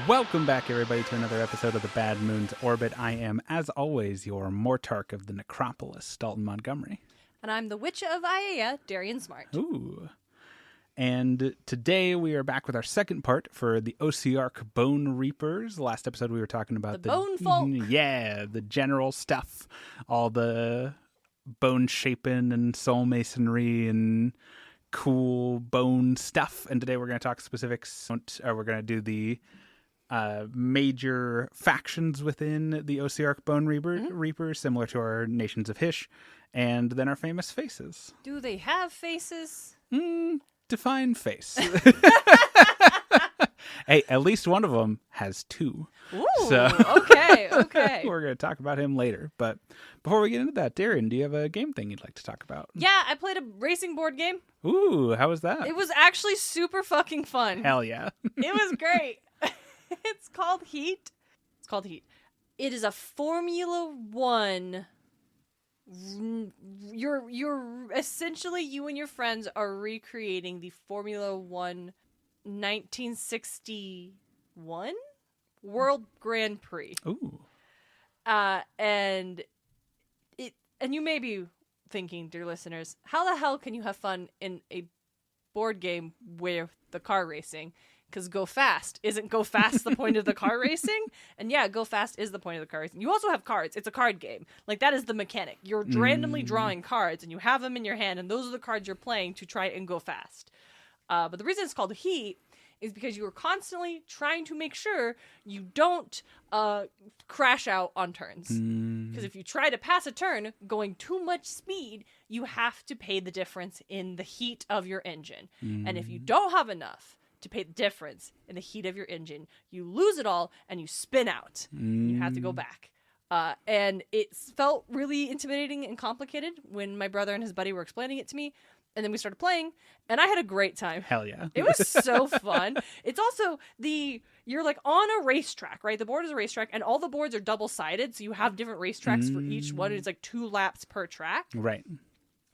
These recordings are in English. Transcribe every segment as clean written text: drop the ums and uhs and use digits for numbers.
Welcome back, everybody, to another episode of the Bad Moon's Orbit. I am, as always, your Mortarch of the Necropolis, Dalton Montgomery. And I'm the Witch of Aiea, Darian Smart. Ooh. And today we are back with our second part for the Ossiarch Bonereapers. Last episode we were talking about the bone folk. Yeah, the general stuff. All the bone shaping and soul masonry and cool bone stuff. And today we're going to talk specifics. We're going to do the major factions within the Ossiarch Bonereapers, similar to our Nations of Hysh, and then our famous faces. Do they have faces? Define face. Hey, at least one of them has two. Ooh, so, okay. We're going to talk about him later. But before we get into that, Darian, do you have a game thing you'd like to talk about? Yeah, I played a racing board game. Ooh, how was that? It was actually super fucking fun. Hell yeah. It was great. It's called Heat. It is a Formula One. You're essentially, you and your friends are recreating the Formula One 1961 World Grand Prix. Ooh. And you may be thinking, dear listeners, how the hell can you have fun in a board game with the car racing? Because go fast. Isn't go fast the point of the car racing? And yeah, go fast is the point of the car racing. You also have cards. It's a card game. Like, that is the mechanic. You're randomly drawing cards, and you have them in your hand, and those are the cards you're playing to try and go fast. But the reason it's called Heat is because you are constantly trying to make sure you don't crash out on turns. Because if you try to pass a turn going too much speed, you have to pay the difference in the heat of your engine. And if you don't have enough to pay the difference in the heat of your engine, you lose it all and you spin out. You have to go back. And it felt really intimidating and complicated when my brother and his buddy were explaining it to me. And then we started playing, and I had a great time. Hell yeah. It was so fun. It's also you're like on a racetrack, right? The board is a racetrack, and all the boards are double-sided, so you have different racetracks for each one. It's like 2 laps per track. Right.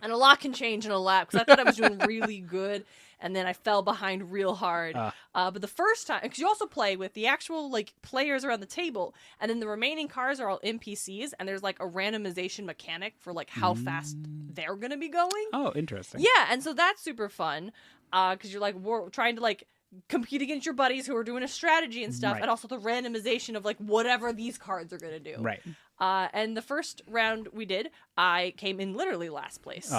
And a lot can change in a lap, because I thought I was doing really good, and then I fell behind real hard. But the first time, because you also play with the actual like players around the table, and then the remaining cars are all NPCs, and there's like a randomization mechanic for like how fast they're going to be going. Oh, interesting. Yeah, and so that's super fun, because you're like trying to like compete against your buddies who are doing a strategy and stuff, Right. and also the randomization of like whatever these cards are going to do. Right. And the first round we did, I came in literally last place.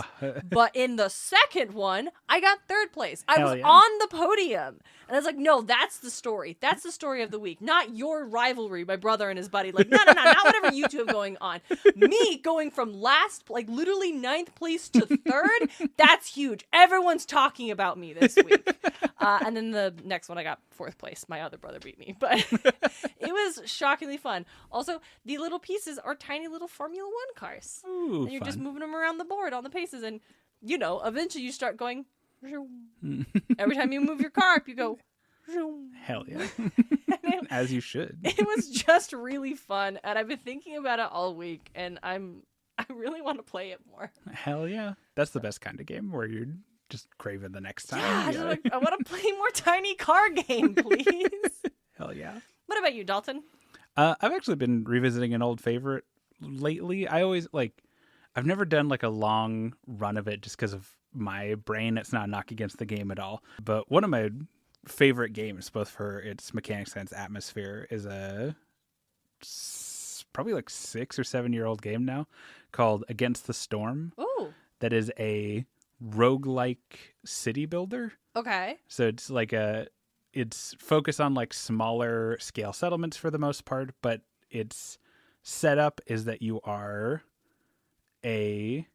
But But in the second one, I got third place. I Hell was yeah. on the podium. And I was like, no, that's the story. That's the story of the week. Not your rivalry, my brother and his buddy. Like, no, not whatever you two have going on. Me going from last, like literally 9th place to 3rd, that's huge. Everyone's talking about me this week. And then the next one, I got 4th place. My other brother beat me. But it was shockingly fun. Also, the little pieces are tiny little Formula One cars. Ooh, And you're just fun. moving them around the board on the paces, and eventually you start going. Every time you move your car up, you go. Hell yeah. As you should. It was just really fun, and I've been thinking about it all week, and I really want to play it more. Hell yeah. That's the best kind of game where you're just craving the next time. Yeah, I want to play more tiny car game, please. Hell yeah. What about you, Dalton? I've actually been revisiting an old favorite lately. I've never done like a long run of it just because of my brain. It's not a knock against the game at all. But one of my favorite games, both for its mechanics and its atmosphere, is probably like 6 or 7 year old game now called Against the Storm. Ooh. That is a roguelike city builder. Okay. So it's like it's focused on like smaller scale settlements for the most part, but its setup is that you are a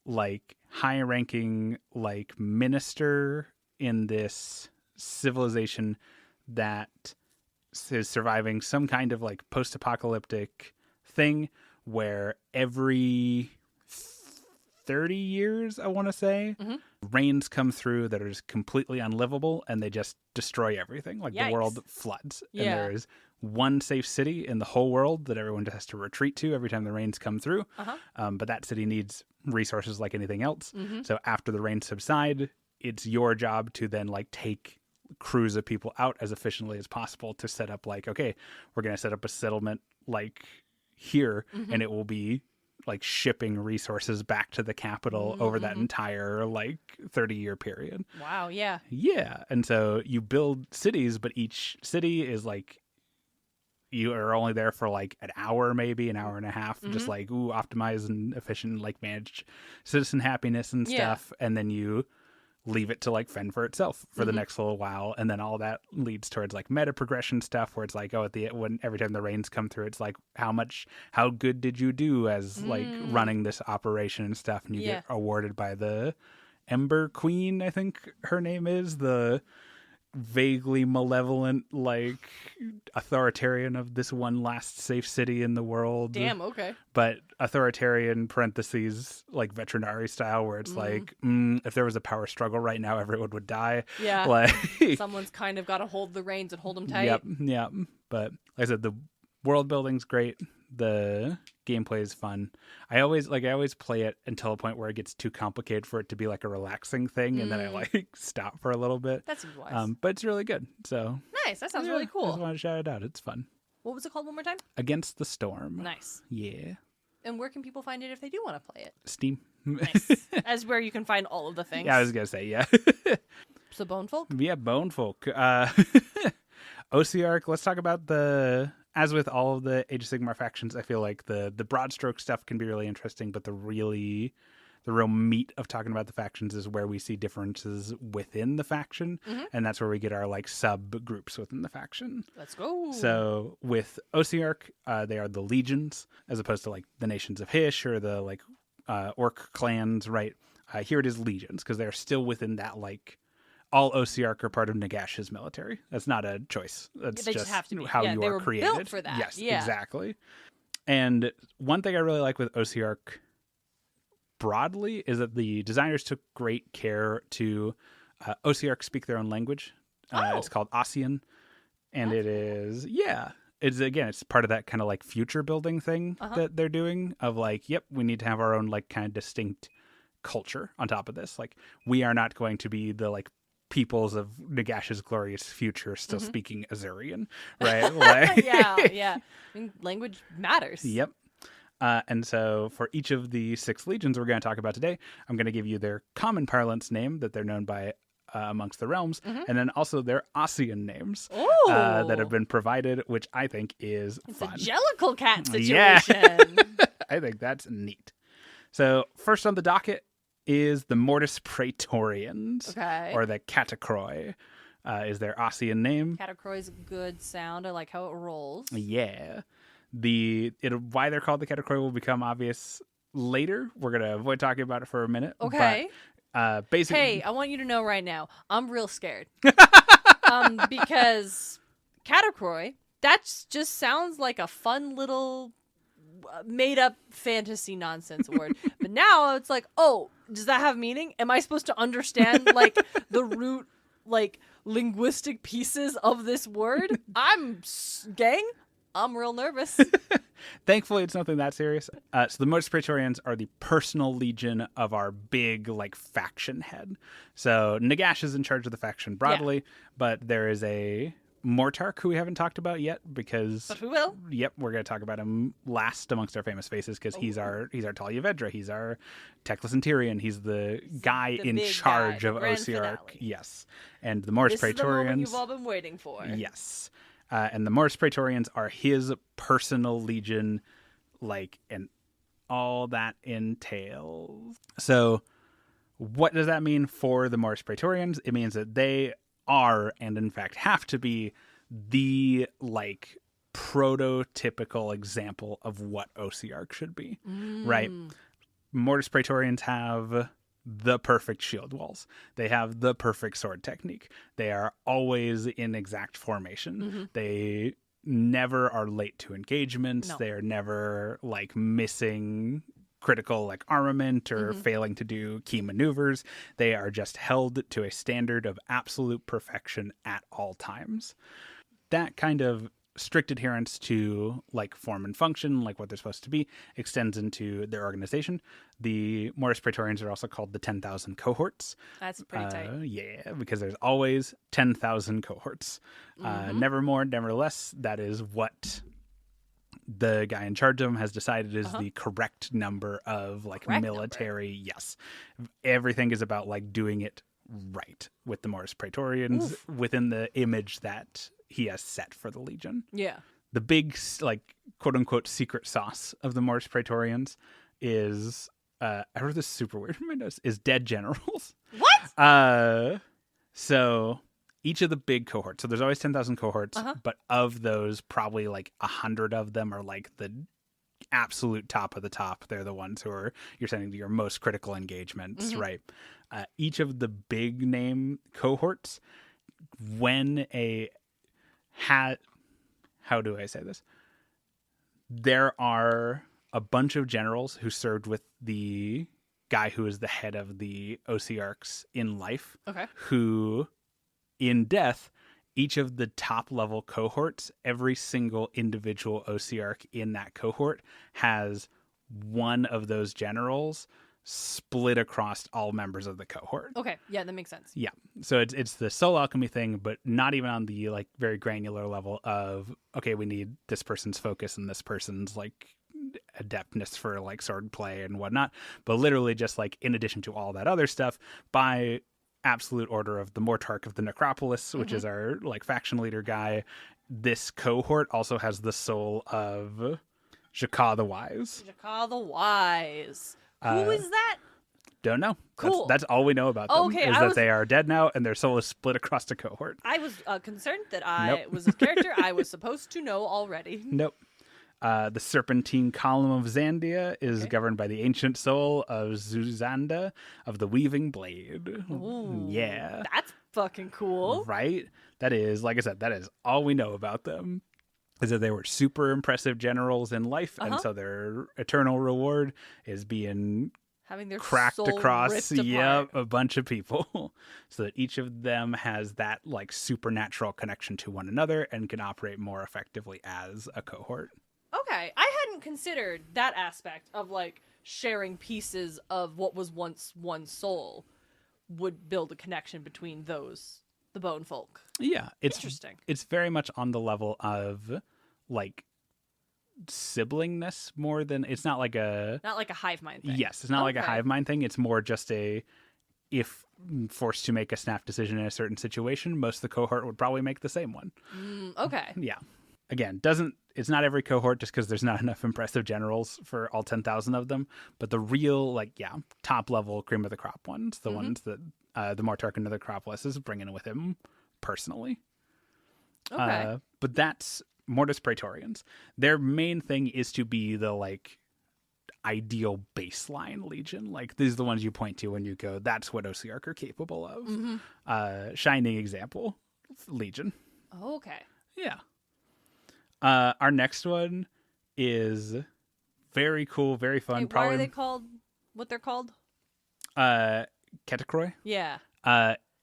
like high ranking like minister in this civilization that is surviving some kind of like post-apocalyptic thing where every 30 years, I want to say, rains come through that are just completely unlivable, and they just destroy everything. Like, Yikes. the world floods. Yeah. And there is one safe city in the whole world that everyone just has to retreat to every time the rains come through. But that city needs resources like anything else. So after the rains subside, it's your job to then like take crews of people out as efficiently as possible to set up like, okay, we're going to set up a settlement like here, and it will be like shipping resources back to the capital over that entire like 30-year period. Wow, yeah. Yeah. And so you build cities, but each city is like, you are only there for like an hour, maybe an hour and a half, just like, optimize and efficient, like manage citizen happiness and stuff. And then you leave it to like fend for itself for the next little while. And then all that leads towards like meta progression stuff where it's like, oh, every time the rains come through, it's like, how good did you do as like running this operation and stuff. And you get awarded by the Ember Queen, I think her name is, the vaguely malevolent like authoritarian of this one last safe city in the world. Damn, okay. But authoritarian parentheses like veterinary style, where it's like, if there was a power struggle right now, everyone would die. Yeah, like someone's kind of got to hold the reins and hold them tight. Yep. But like I said, the world building's great. The gameplay is fun. I always play it until a point where it gets too complicated for it to be like a relaxing thing, and then I like stop for a little bit. That seems wise. But it's really good. So nice. That sounds really cool. I just want to shout it out. It's fun. What was it called one more time? Against the Storm. Nice. Yeah. And where can people find it if they do want to play it? Steam. Nice. As where you can find all of the things. Yeah, I was gonna say yeah. So Bonefolk? Yeah, Bonefolk. Ossiarch. Let's talk about as with all of the Age of Sigmar factions, I feel like the broad stroke stuff can be really interesting, but the real meat of talking about the factions is where we see differences within the faction, and that's where we get our like sub groups within the faction. Let's go. So with Ossiarch, they are the legions, as opposed to like the nations of Hysh or the like orc clans, right? Here it is legions, because they're still within that like, all Ossiarch are part of Nagash's military. That's not a choice. That's they just have to be. How you they are were created. Built for that. Yes, exactly. And one thing I really like with Ossiarch broadly is that the designers took great care to Ossiarch speak their own language. It's called Ossian, and it is it's part of that kind of like future building thing that they're doing of like, yep, we need to have our own like kind of distinct culture on top of this. Like, we are not going to be the like peoples of Nagash's glorious future still speaking Azurian, right? Like, yeah. I mean, language matters. Yep. And so for each of the 6 legions we're going to talk about today, I'm going to give you their common parlance name that they're known by amongst the realms, and then also their Ossian names that have been provided, which I think is fun. It's a Jellicle Cat situation. Yeah. I think that's neat. So first on the docket is the Mortis Praetorians, or the Catacroy, is their Ossian name. Catacroy's a good sound. I like how it rolls. Yeah. Why they're called the Catacroy will become obvious later. We're going to avoid talking about it for a minute. Okay. But, basically... Hey, I want you to know right now, I'm real scared. Because Catacroy, that just sounds like a fun little made-up fantasy nonsense word. But now it's like, oh, does that have meaning? Am I supposed to understand, like, the root, like, linguistic pieces of this word? I'm real nervous. Thankfully, it's nothing that serious. So the Mortis Praetorians are the personal legion of our big, like, faction head. So Nagash is in charge of the faction broadly, but there is a Mortarch, who we haven't talked about yet, because... But we will. Yep, we're going to talk about him last amongst our famous faces, because he's our Talia Vedra, he's our Teclis and Tyrion, he's the guy in charge of Ossiarch. Yes. And the Mortis Praetorians... This is the moment you've all been waiting for. Yes. And the Mortis Praetorians are his personal legion, like, and all that entails. So what does that mean for the Mortis Praetorians? It means that they are, and in fact have to be, the like prototypical example of what Ossiarch should be, right? Mortis Praetorians have the perfect shield walls. They have the perfect sword technique. They are always in exact formation. They never are late to engagements. They are never like missing critical like armament or failing to do key maneuvers. They are just held to a standard of absolute perfection at all times. That kind of strict adherence to like form and function, like what they're supposed to be, extends into their organization. The Mortis Praetorians are also called the 10,000 cohorts. That's pretty tight. Yeah, because there's always 10,000 cohorts. Never more, never less. That is what the guy in charge of them has decided is the correct number of like military. Number. Yes. Everything is about like doing it right with the Mortis Praetorians within the image that he has set for the Legion. Yeah. The big, like, quote unquote secret sauce of the Mortis Praetorians is, I wrote this super weird in my notes, is dead generals. What? So each of the big cohorts, so there's always 10,000 cohorts, but of those, probably like 100 of them are like the absolute top of the top. They're the ones who are you're sending to your most critical engagements, right? Each of the big name cohorts, when how do I say this? There are a bunch of generals who served with the guy who is the head of the Ossiarchs in life, who in death, each of the top level cohorts, every single individual Ossiarch in that cohort has one of those generals split across all members of the cohort. Okay, yeah, that makes sense. Yeah, so it's the soul alchemy thing, but not even on the like very granular level of, okay, we need this person's focus and this person's like adeptness for like sword play and whatnot, but literally just like in addition to all that other stuff, by absolute order of the Mortarch of the Necropolis, which is our like faction leader guy, this cohort also has the soul of Jakar the Wise. Jakar the Wise. Who is that? Don't know. Cool. That's all we know about them. Okay, They are dead now and their soul is split across the cohort. I was concerned that I was a character I was supposed to know already. Nope. The Serpentine Column of Zandia is governed by the ancient soul of Zuzanda of the Weaving Blade. Ooh, yeah. That's fucking cool. Right? That is, like I said, that is all we know about them. Is that they were super impressive generals in life, and so their eternal reward is being having their cracked soul across ripped a bunch of people, so that each of them has that like supernatural connection to one another and can operate more effectively as a cohort. Okay, I hadn't considered that aspect of like sharing pieces of what was once one soul would build a connection between the bone folk. Yeah, it's interesting. It's very much on the level of like siblingness more than it's not like a hive mind thing. Yes, it's not like a hive mind thing. It's more just if forced to make a snap decision in a certain situation, most of the cohort would probably make the same one. Okay. Yeah. Again, it's not every cohort just because there's not enough impressive generals for all 10,000 of them, but the real top level cream of the crop ones, the ones that the Mortarch of the Necropolis is bringing with him personally. Okay. But that's Mortis Praetorians. Their main thing is to be the ideal baseline legion. Like these are the ones you point to when you go, that's what Ossiarch are capable of. Shining example, legion. Okay. Yeah. Our next one is very cool, very fun. Why are they called what they're called? Ketacroy. Yeah.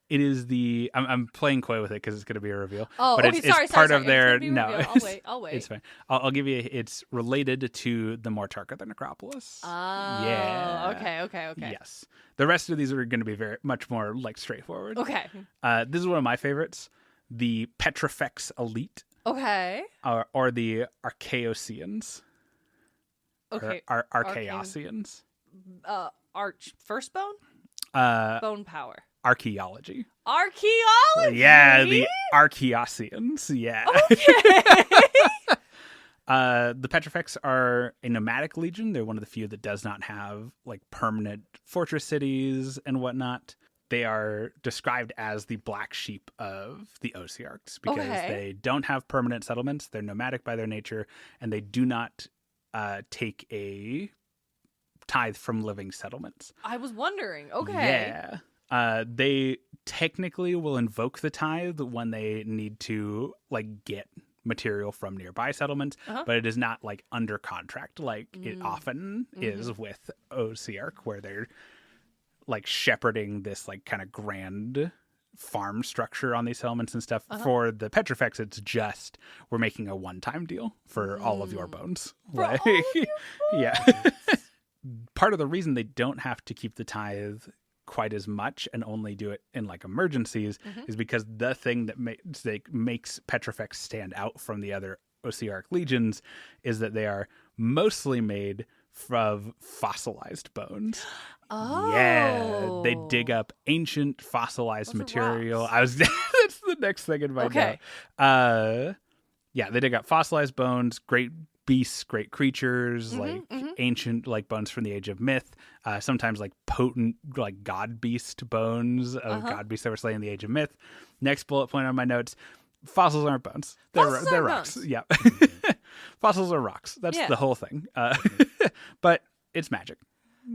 It is the I'm playing coy with it because it's going to be a reveal. Oh, but okay. It's part of their no. I'll wait. It's fine. I'll give you. It's related to the Mortarch of the Necropolis. Oh. Yeah. Okay. Yes. The rest of these are going to be very much more straightforward. Okay. This is one of my favorites. The Petrifex Elite. Okay. Or the Archaeosians. Okay. Archaeosians. Arch firstbone? Bone power. Archaeology. Archaeology? Yeah, the Archaeosians. Yeah. Okay. The Petrifex are a nomadic legion. They're one of the few that does not have permanent fortress cities and whatnot. They are described as the black sheep of the Ossiarchs because they don't have permanent settlements. They're nomadic by their nature, and they do not take a tithe from living settlements. I was wondering. Okay. Yeah. They technically will invoke the tithe when they need to get material from nearby settlements, but it is not under contract like it often is with Ossiarch, where they're shepherding this kind of grand farm structure on these elements and stuff. For the Petrifex, it's just we're making a one-time deal for all of your bones. For all of your bones? Yeah. Part of the reason they don't have to keep the tithe quite as much and only do it in like emergencies is because the thing that makes Petrifex stand out from the other Ossiarch Legions is that they are mostly made of fossilized bones. Oh. Yeah, they dig up ancient fossilized material. That's the next thing in my note. Yeah, they dig up fossilized bones, great beasts, great creatures, ancient like bones from the age of myth, sometimes like potent like god beast bones of god beasts that were slain in the age of myth. Next bullet point on my notes: fossils aren't bones. They're rocks. Bones. Yeah. Fossils are rocks. That's the whole thing. But it's magic.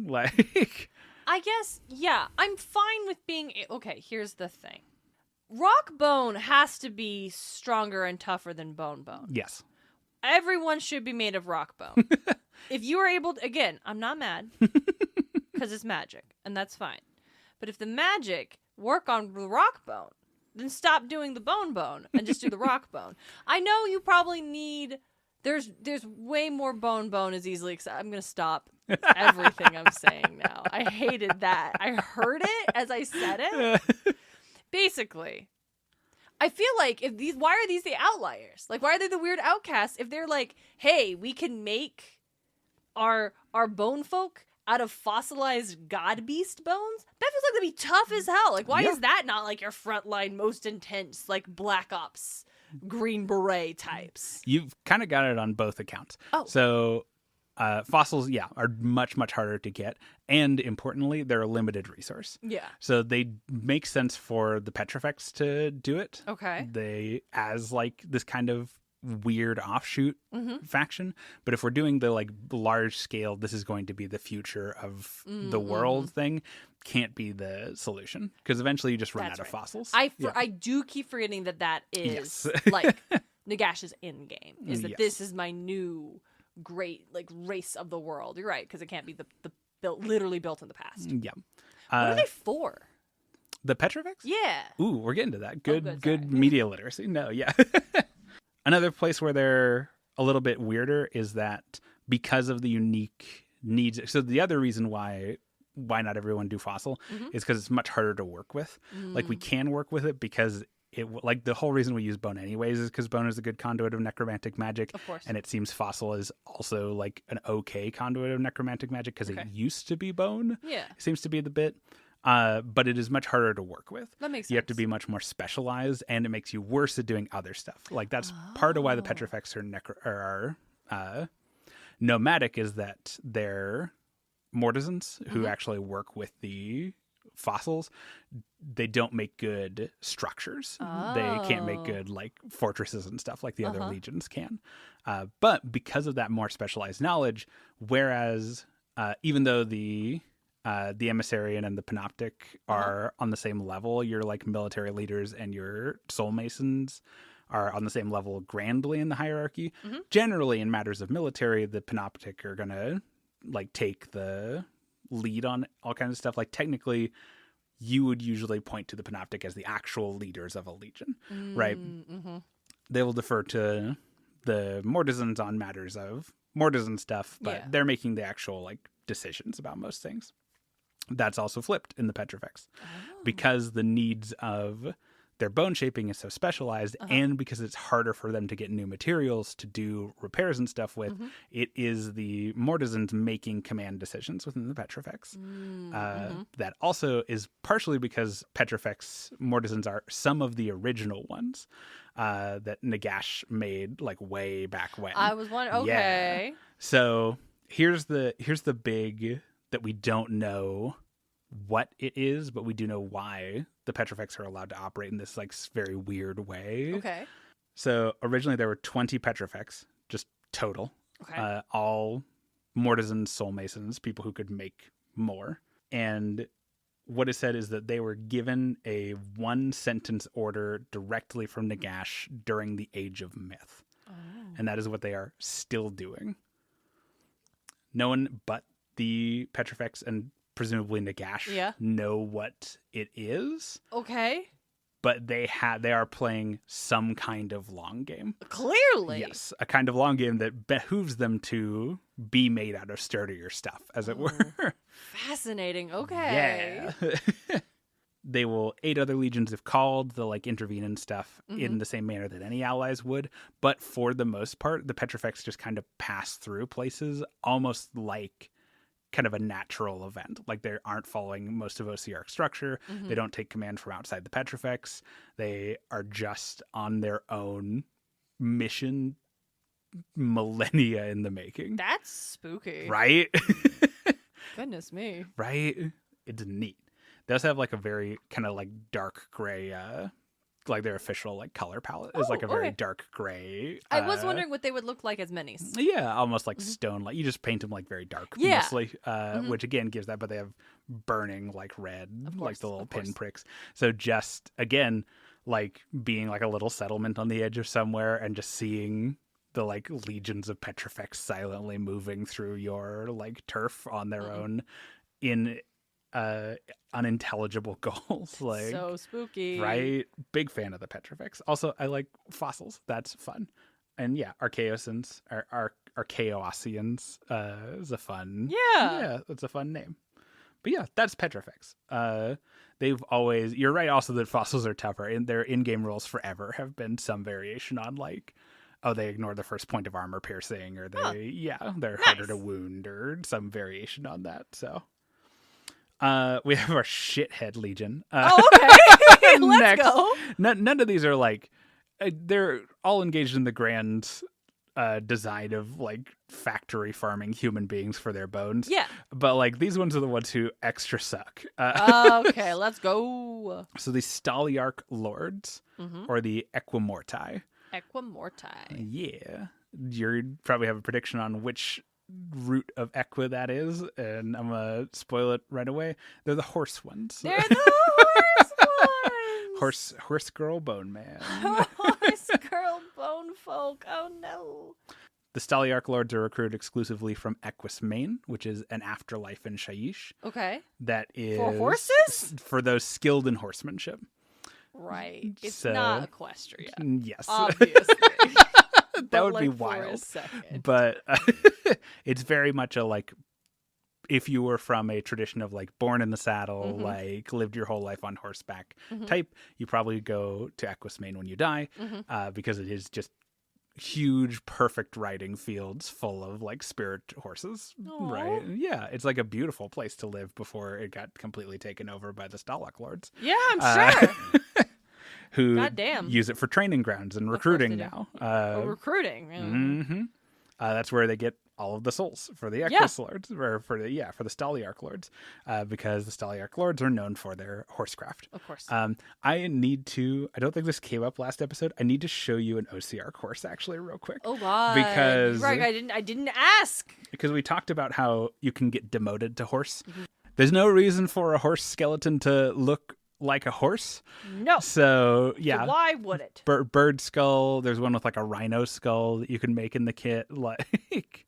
Like, I guess, yeah, I'm fine with being... Okay, here's the thing. Rock bone has to be stronger and tougher than bone. Yes. Everyone should be made of rock bone. If you are able to... Again, I'm not mad. Because it's magic, and that's fine. But if the magic work on the rock bone, then stop doing the bone and just do the rock bone. I know you probably need... There's way more bone is easily accepted. I'm going to stop everything I'm saying now. I hated that. I heard it as I said it. Basically, I feel like why are these the outliers? Like, why are they the weird outcasts if they're like, hey, we can make our bone folk out of fossilized god beast bones? That feels like that'd be tough as hell. Like, why is that not like your frontline, most intense, like Black Ops Green Beret types? You've kind of got it on both accounts. Oh. So fossils, are much, much harder to get. And importantly, they're a limited resource. Yeah. So they make sense for the Petrifex to do it. Okay. They, as like this kind of weird offshoot faction. But if we're doing the like large scale, this is going to be the future of the world thing, can't be the solution. Because eventually you just run out of fossils. I do keep forgetting that is like Nagash's end game. Is that this is my new great like race of the world. You're right, because it can't be the literally built in the past. Yeah. What are they for? The Petrifex? Yeah. Ooh, we're getting to that. Good media literacy. No, yeah. Another place where they're a little bit weirder is that because of the unique needs. So the other reason why not everyone do fossil is because it's much harder to work with. Like, we can work with it because like the whole reason we use bone anyways is because bone is a good conduit of necromantic magic. Of course. And it seems fossil is also like an okay conduit of necromantic magic because it used to be bone. Yeah. It seems to be the bit. But it is much harder to work with. That makes sense. You have to be much more specialized, and it makes you worse at doing other stuff. Like, that's part of why the Petrifex are nomadic, is that they're mortisans who actually work with the fossils. They don't make good structures. They can't make good like fortresses and stuff like the other legions can. But because of that more specialized knowledge, whereas even though the Emissarian and the Panoptic are on the same level, your like military leaders and your soul masons are on the same level grandly in the hierarchy. Generally, in matters of military, the Panoptic are gonna like take the lead on all kinds of stuff. Like, technically, you would usually point to the Panoptic as the actual leaders of a legion, right? They will defer to the mortisans on matters of mortisan stuff, but they're making the actual like decisions about most things. That's also flipped in the Petrifex because the needs of their bone shaping is so specialized, and because it's harder for them to get new materials to do repairs and stuff with. It is the mortisans making command decisions within the Petrifex. That also is partially because Petrifex mortisans are some of the original ones that Nagash made like way back when. I was wondering. Okay. Yeah. So here's the big that we don't know what it is, but we do know why the Petrifex are allowed to operate in this like very weird way. Okay. So originally there were 20 Petrifex, just total. Okay. All mortisans, soul masons, people who could make more. And what is said is that they were given a one sentence order directly from Nagash during the Age of Myth. And that is what they are still doing. No one but the Petrifex and presumably Nagash know what it is. Okay. but they are playing some kind of long game. Clearly. Yes, a kind of long game that behooves them to be made out of sturdier stuff, as it were. Fascinating. Okay. Yeah. They will aid other legions if called. They'll like intervene and stuff in the same manner that any allies would. But for the most part, the Petrifex just kind of pass through places almost like kind of a natural event. Like they aren't following most of Ossiarch structure. They don't take command from outside the Petrifex. They are just on their own mission, millennia in the making. That's spooky. Right? Goodness me. Right? It's neat. They also have like a very kind of like dark gray, like their official like color palette is like a very dark gray. I was wondering what they would look like as minis. Yeah, almost like stone. Like you just paint them like very dark, mostly, which again gives that. But they have burning like red, like the little pinpricks. So just again, like being like a little settlement on the edge of somewhere and just seeing the like legions of Petrifex silently moving through your like turf on their own in unintelligible goals. Like so spooky, right? Big fan of the Petrifex. Also, I like fossils. That's fun. And yeah, Archaeosians, Archaeossians is a fun. Yeah, it's a fun name. But yeah, that's Petrifex. They've always. You're right. Also, that fossils are tougher. In their in-game rules forever have been some variation on like, oh, they ignore the first point of armor piercing, or they're harder to wound, or some variation on that. So. We have our shithead legion. Okay. Let's go. None of these are like, they're all engaged in the grand design of like factory farming human beings for their bones. Yeah. But like these ones are the ones who extra suck. Okay, let's go. So the Stalliarch Lords or the Equimorti. Equimorti. Yeah. You probably have a prediction on which root of Equa that is, and I'm gonna spoil it right away. They're the horse ones. They're the horse ones. Horse girl bone man. Horse girl bone folk. Oh no. The Stalliarch Lords are recruited exclusively from Equus Main, which is an afterlife in Shaiish. Okay. That is for horses? For those skilled in horsemanship. Right. It's not Equestria. Yes. Obviously. That would be wild. But it's very much a like, if you were from a tradition of like born in the saddle, like lived your whole life on horseback type, you probably go to Equus Main when you die, because it is just huge, perfect riding fields full of like spirit horses. Aww. Right? Yeah, it's like a beautiful place to live before it got completely taken over by the Stalliarch Lords. Yeah, I'm sure. Who Goddamn. use it for training grounds and recruiting now. Recruiting. Yeah. That's where they get all of the souls for the Equus Lords, or for the Stalliarch Lords, because the Stalliarch Lords are known for their horsecraft. Of course. I don't think this came up last episode. I need to show you an Ossiarch horse actually real quick. Oh why? Because right, I didn't ask. Because we talked about how you can get demoted to horse. There's no reason for a horse skeleton to look like a horse. No. So yeah. So why would it? Bird skull. There's one with like a rhino skull that you can make in the kit. Like.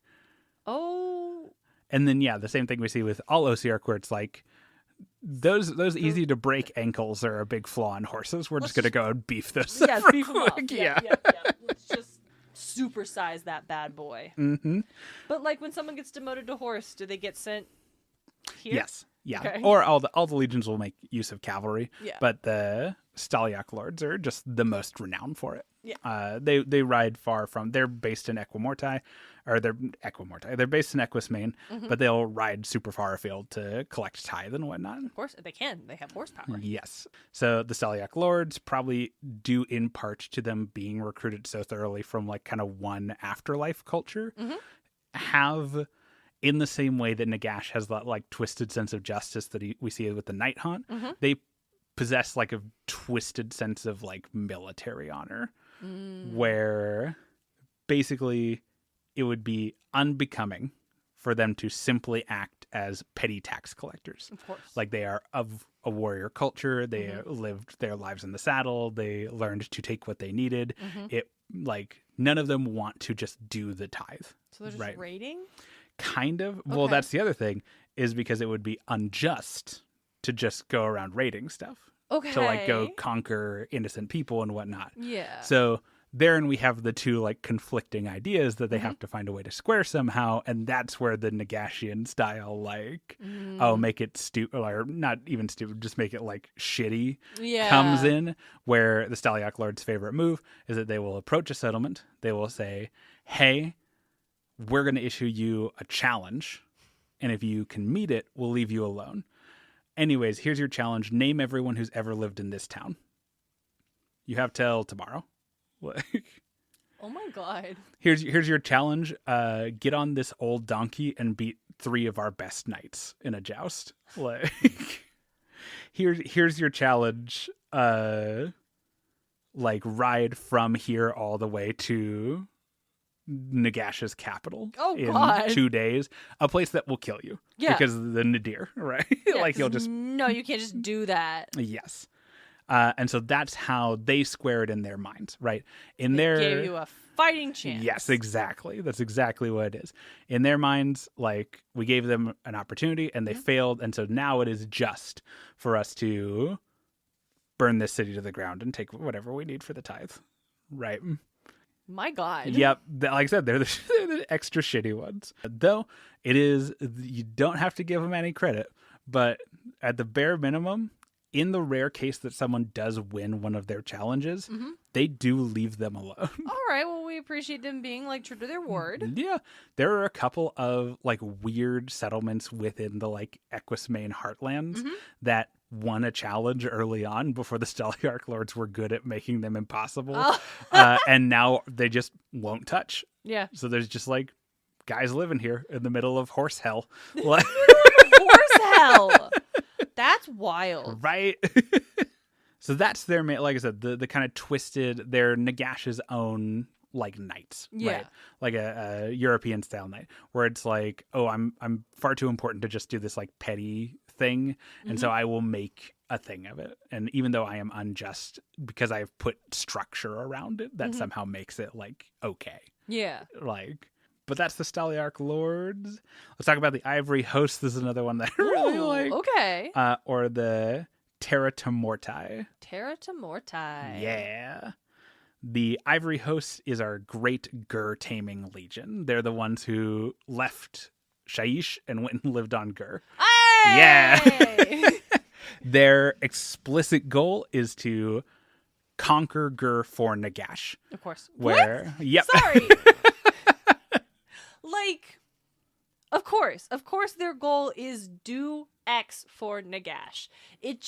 Oh. And then the same thing we see with all Ossiarch, where it's like those easy to break ankles are a big flaw in horses. We're just gonna go and beef those. Yeah, beef them up. Yeah. Let's just supersize that bad boy. But like when someone gets demoted to horse, do they get sent here? Yes. Yeah, okay. Or all the legions will make use of cavalry. Yeah. But the Stalliarch Lords are just the most renowned for it. Yeah. They ride far from. They're based in Equimorti, or they're Equimorti. They're based in Equus Main, but they'll ride super far afield to collect tithe and whatnot. Of course, they can. They have horsepower. Yes. So the Stalliarch Lords, probably due in part to them being recruited so thoroughly from like kind of one afterlife culture, have. In the same way that Nagash has that like twisted sense of justice that we see with the Night Haunt, they possess like a twisted sense of like military honor, where basically it would be unbecoming for them to simply act as petty tax collectors. Of course. Like they are of a warrior culture. They lived their lives in the saddle. They learned to take what they needed. It like none of them want to just do the tithe. So they're just raiding? Kind of. Okay. Well, that's the other thing, is because it would be unjust to just go around raiding stuff. to like go Okay. conquer innocent people and whatnot. Yeah. So therein we have the two like conflicting ideas that they Mm-hmm. have to find a way to square somehow, and that's where the Nagashian style like make it stupid, or not even stupid, just make it like shitty Yeah. comes in, where the Stalliarch Lords' favorite move is that they will approach a settlement, they will say, hey, we're going to issue you a challenge, and if you can meet it, we'll leave you alone. Anyways, here's your challenge. Name everyone who's ever lived in this town. You have till tomorrow. Like, Oh my god. here's your challenge. Get on this old donkey and beat 3 of our best knights in a joust. Like, here's your challenge. Like, ride from here all the way to Nagash's capital in God. 2 days, a place that will kill you. Yeah. Because of the nadir, right? Yeah, Like, 'cause you'll just no, you can't just do that. yes. And so that's how they square it in their minds, right? In They their gave you a fighting chance. yes, exactly. That's exactly what it is. In their minds, like, we gave them an opportunity and they failed, and so now it is just for us to burn this city to the ground and take whatever we need for the tithe, right? My god. Yep. Like I said, they're the extra shitty ones. Though it is, you don't have to give them any credit, but at the bare minimum, in the rare case that someone does win one of their challenges, they do leave them alone. All right. Well, we appreciate them being like true to their word. Yeah. There are a couple of like weird settlements within the like Equismane heartlands that won a challenge early on before the Stalliarch Lords were good at making them impossible. And now they just won't touch. Yeah. So there's just like guys living here in the middle of horse hell. Like, Horse hell. That's wild. right? So that's their like I said, the kind of twisted, they're Nagash's own like knights, Yeah. right? Like a European style knight, where it's like, oh, I'm far too important to just do this like petty thing, and so I will make a thing of it. And even though I am unjust because I've put structure around it, that somehow makes it like okay, Yeah. like. But that's the Stalliarch Lords. Let's talk about the Ivory Host. This is another one that I really Ooh, like. Okay. Or the Terra Mortai. Terra Mortai. Yeah. The Ivory Host is our great Gur taming legion. They're the ones who left Shaiish and went and lived on Gur. Hey! Yeah. Their explicit goal is to conquer Gur for Nagash. Of course. Where, What? yep. Sorry. Like, of course their goal is do X for Nagash. It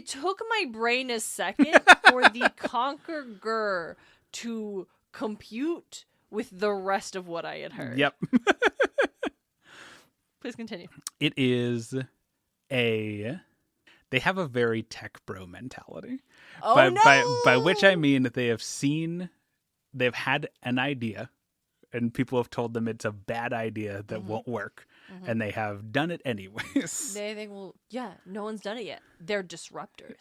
took my brain a second for the Conquer Gur to compute with the rest of what I had heard. Yep. Please continue. It is they have a very tech bro mentality. Oh, no! By which I mean they've had an idea, and people have told them it's a bad idea that won't work, and they have done it anyways. They think, well, yeah, no one's done it yet. They're disruptors.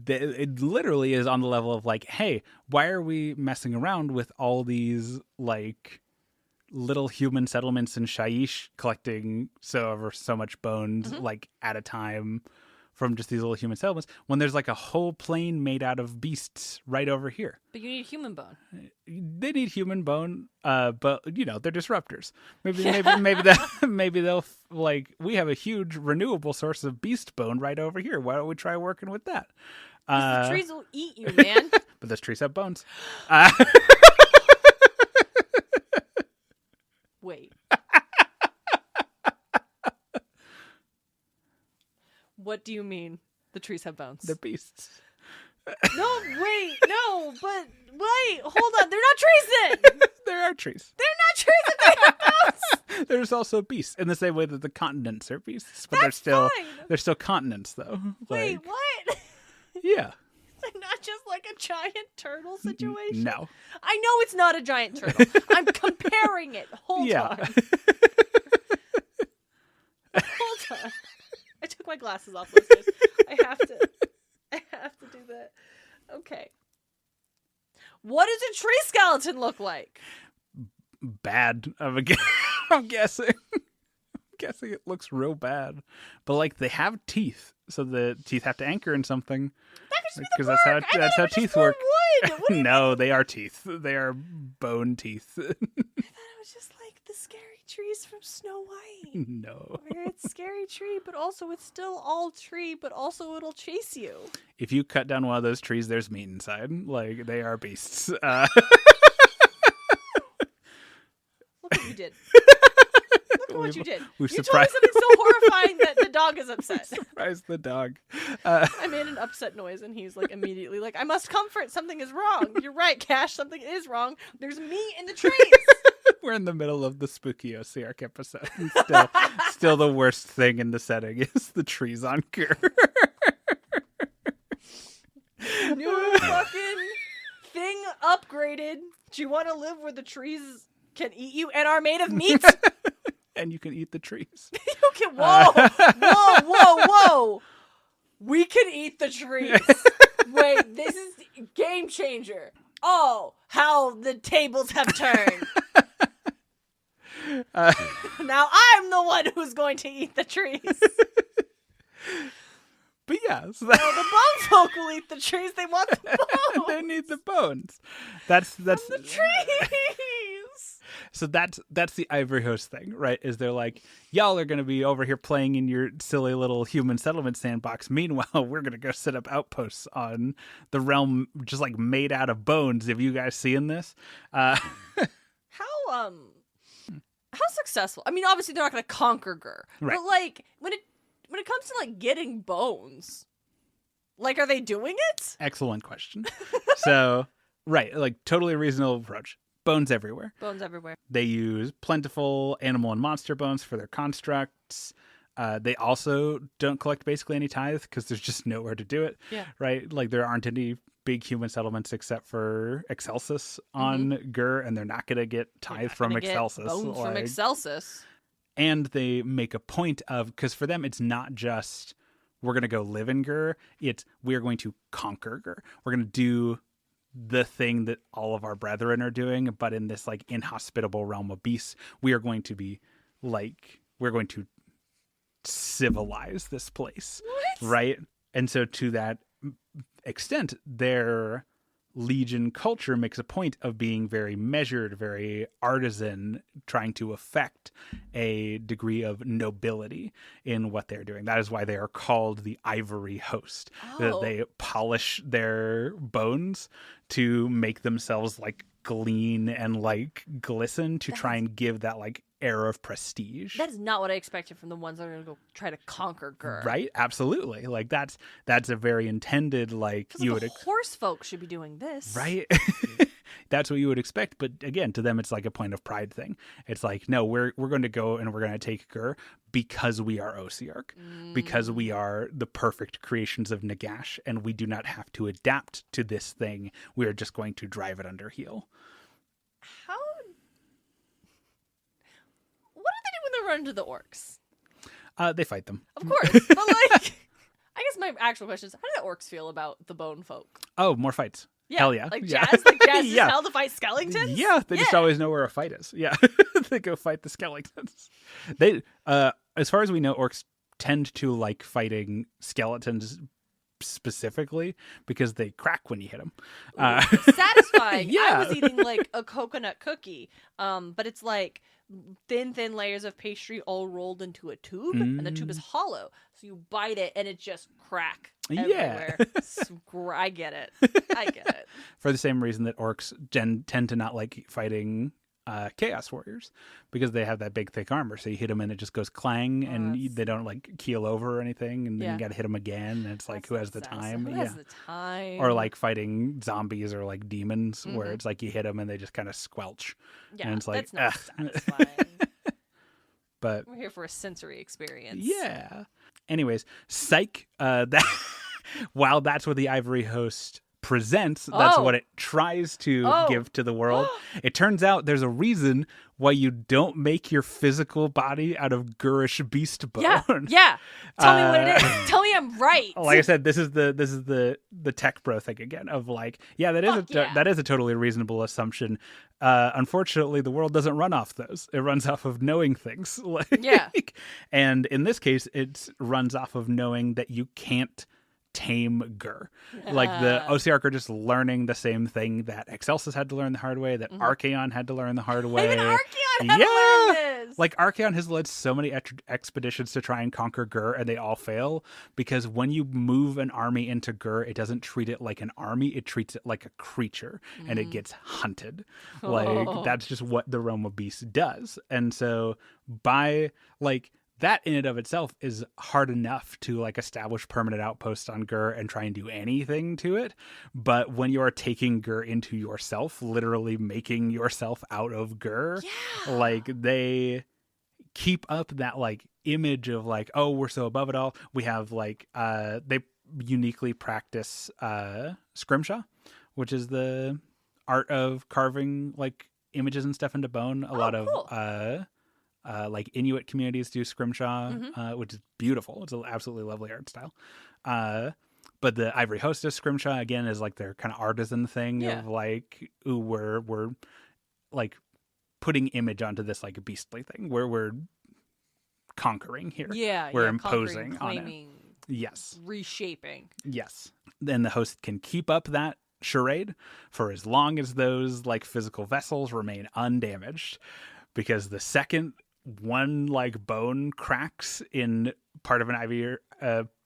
It literally is on the level of like, hey, why are we messing around with all these like little human settlements in Shaiish collecting so much bones like at a time from just these little human settlements when there's like a whole plane made out of beasts right over here. But you need human bone. They need human bone, but you know, they're disruptors. Maybe they'll like, we have a huge renewable source of beast bone right over here. Why don't we try working with that? The trees will eat you, man. But those trees have bones. Wait. What do you mean the trees have bones? They're beasts. No, wait, no, but wait, hold on. They're not trees then. There are trees. They're not trees if they have bones. There's also beasts in the same way that the continents are beasts, but That's fine. they're still continents though. Wait, Like, what? yeah. They're not just like a giant turtle situation? No. I know it's not a giant turtle. I'm comparing it. Hold on. Hold on. I took my glasses off, listeners. I have to do that. Okay. What does a tree skeleton look like? Bad. I'm guessing. guessing it looks real bad. But like they have teeth, so the teeth have to anchor in something. That could just be Because the bark. that's how teeth work. Wood. What do you No, they are teeth. They are bone teeth. I thought it was just like the scary trees from Snow White. No. Where it's scary tree, but also it's still all tree, but also it'll chase you. If you cut down one of those trees, there's meat inside. Like, they are beasts. Look what you did. Look at what you did. You told me something so horrifying that the dog is upset. Surprised the dog. I made an upset noise, and he's like immediately like, I must comfort. Something is wrong. You're right, Cash. Something is wrong. There's meat in the trees. We're in the middle of the spooky Ossiarch episode. Still the worst thing in the setting is the trees on Gur. New fucking thing upgraded. Do you want to live where the trees can eat you and are made of meat? And you can eat the trees. You can. Whoa. We can eat the trees. Wait, this is game changer. Oh, how the tables have turned. Now I'm the one who's going to eat the trees. But yeah, so the bone folk will eat the trees. They want the bones. They need the bones. That's the trees. So that's the Ivory Host thing, right? Is they're like, y'all are going to be over here playing in your silly little human settlement sandbox. Meanwhile, we're going to go set up outposts on the realm just like made out of bones. Have you guys seen this? How successful? I mean, obviously they're not going to conquer Gur, right. But like when it comes to like getting bones, like are they doing it? Excellent question. So, right, like totally reasonable approach. Bones everywhere. Bones everywhere. They use plentiful animal and monster bones for their constructs. They also don't collect basically any tithe because there's just nowhere to do it. Yeah. Right? Like there aren't any big human settlements except for Excelsis on Gur, and they're not going to get tithe from Excelsis. Bones from Excelsis. And they make a point of, because for them it's not just we're going to go live in Gur, it's we're going to conquer Gur. We're going to do the thing that all of our brethren are doing, but in this like inhospitable realm of beasts, we are going to be like, we're going to civilize this place. What? Right? And so to that extent, their Legion culture makes a point of being very measured, very artisan, trying to affect a degree of nobility in what they're doing. That is why they are called the Ivory Host. That they polish their bones to make themselves like gleam and like glisten to try and give that like air of prestige. That is not what I expected from the ones that are going to go try to conquer Gur. Right? Absolutely. Like that's a very intended like you would horse folk should be doing this. Right? That's what you would expect, but again, to them it's like a point of pride thing. It's like, no, we're going to go and we're going to take Gur because we are Ossiarch, because we are the perfect creations of Nagash, and we do not have to adapt to this thing. We are just going to drive it under heel. What do they do when they run into the orcs? They fight them. Of course, but like, I guess my actual question is, how do the orcs feel about the bone folk? Oh, more fights. Yeah, hell yeah. Like yeah. Jazz is yeah. hell to fight skeletons? Yeah, they just always know where a fight is. Yeah, they go fight the skeletons. They, as far as we know, orcs tend to like fighting skeletons specifically because they crack when you hit them. Satisfying. Yeah. I was eating like a coconut cookie, but it's like thin layers of pastry all rolled into a tube, and the tube is hollow, so you bite it and it just crack everywhere. I get it. For the same reason that orcs tend to not like fighting chaos warriors, because they have that big thick armor, so you hit them and it just goes clang, and they don't like keel over or anything, and then you gotta hit them again, and it's like, who has the time? Who has the time? Or like fighting zombies or like demons, where it's like you hit them and they just kind of squelch. Yeah, and it's like, that's not satisfying. But we're here for a sensory experience. Yeah. Anyways, psych. That while that's what the Ivory Host presents. That's Oh. what it tries to Oh. give to the world. It turns out there's a reason why you don't make your physical body out of Gurish beast bone. Yeah. Tell me what it is. Tell me I'm right. Like I said, this is the tech bro thing again of like, yeah, that is a totally reasonable assumption. Unfortunately, the world doesn't run off those. It runs off of knowing things. Yeah. And in this case, it runs off of knowing that you can't tame Gur. Like the Ossiarch are just learning the same thing that Excelsis had to learn the hard way, that Archaon had to learn the hard way. Even Archaon had to learn this. Like Archaon has led so many expeditions to try and conquer Gur, and they all fail because when you move an army into Gur, it doesn't treat it like an army; it treats it like a creature, and it gets hunted. Like that's just what the Realm of Beasts does. And so by like that in and of itself is hard enough to like establish permanent outposts on Gur and try and do anything to it. But when you are taking Gur into yourself, literally making yourself out of Gur, like they keep up that like image of like, oh, we're so above it all. We have like they uniquely practice scrimshaw, which is the art of carving like images and stuff into bone. A lot of like Inuit communities do scrimshaw, which is beautiful. It's an absolutely lovely art style. But the Ivory Hostess scrimshaw again is like their kind of artisan thing of like, ooh, we're like putting image onto this like a beastly thing where we're conquering here. We're imposing on it. Yes. Reshaping. Yes. Then the host can keep up that charade for as long as those like physical vessels remain undamaged. Because the second one like bone cracks in part of an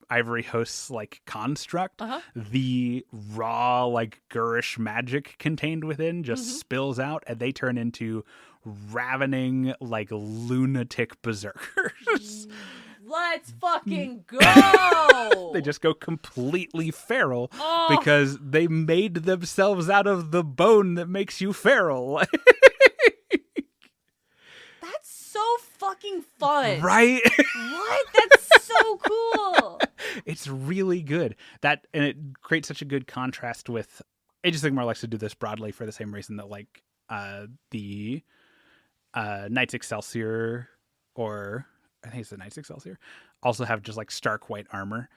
ivory host's like construct, the raw like Gurish magic contained within just spills out, and they turn into ravening like lunatic berserkers. Let's fucking go! They just go completely feral because they made themselves out of the bone that makes you feral. So fucking fun. Right? What? That's so cool. It's really good. And it creates such a good contrast with Age of Sigmar likes to do this broadly for the same reason that like the Knights Excelsior, or I think it's the Knights Excelsior, also have just like stark white armor.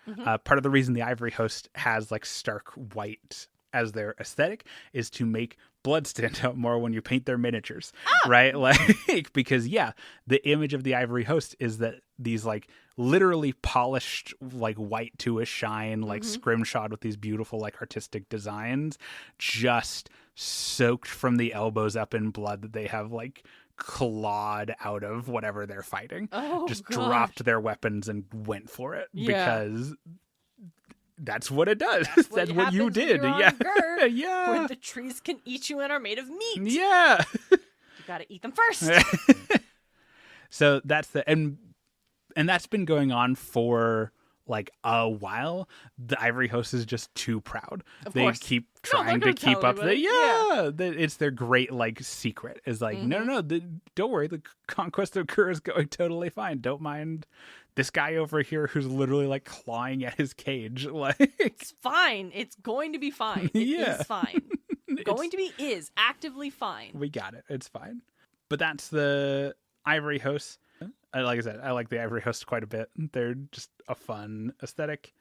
Part of the reason the Ivory Host has like stark white as their aesthetic is to make blood stand out more when you paint their miniatures, right? Like, because the image of the Ivory Host is that these like literally polished, like white to a shine, like scrimshawed with these beautiful, like artistic designs, just soaked from the elbows up in blood that they have like clawed out of whatever they're fighting. Dropped their weapons and went for it because that's what it does. That's what you did. Where the trees can eat you and are made of meat. Yeah. You gotta eat them first. So that's and that's been going on for like a while. The Ivory Host is just too proud. They keep trying to keep up it's their great like secret is like, no, don't worry. The conquest of Gur is going totally fine. Don't mind this guy over here who's literally like clawing at his cage. Like, it's fine. It's going to be fine. It is fine. Is actively fine. We got it. It's fine. But that's the Ivory Host. Like I said, I like the Ivory Host quite a bit. They're just a fun aesthetic.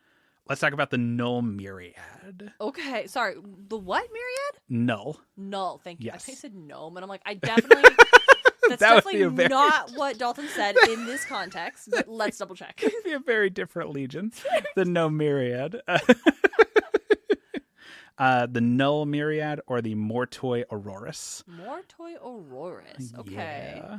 Let's talk about the Null Myriad. Okay, sorry. The what Myriad? Null. Thank you. Yes. I think I said gnome, and I'm like, I definitely... That's that definitely not what Dalton said in this context, but let's double check. It'd be a very different legion. The Null Myriad. The Null Myriad or the Mortoi Auroris. Mortoi Auroris. Okay. Yeah.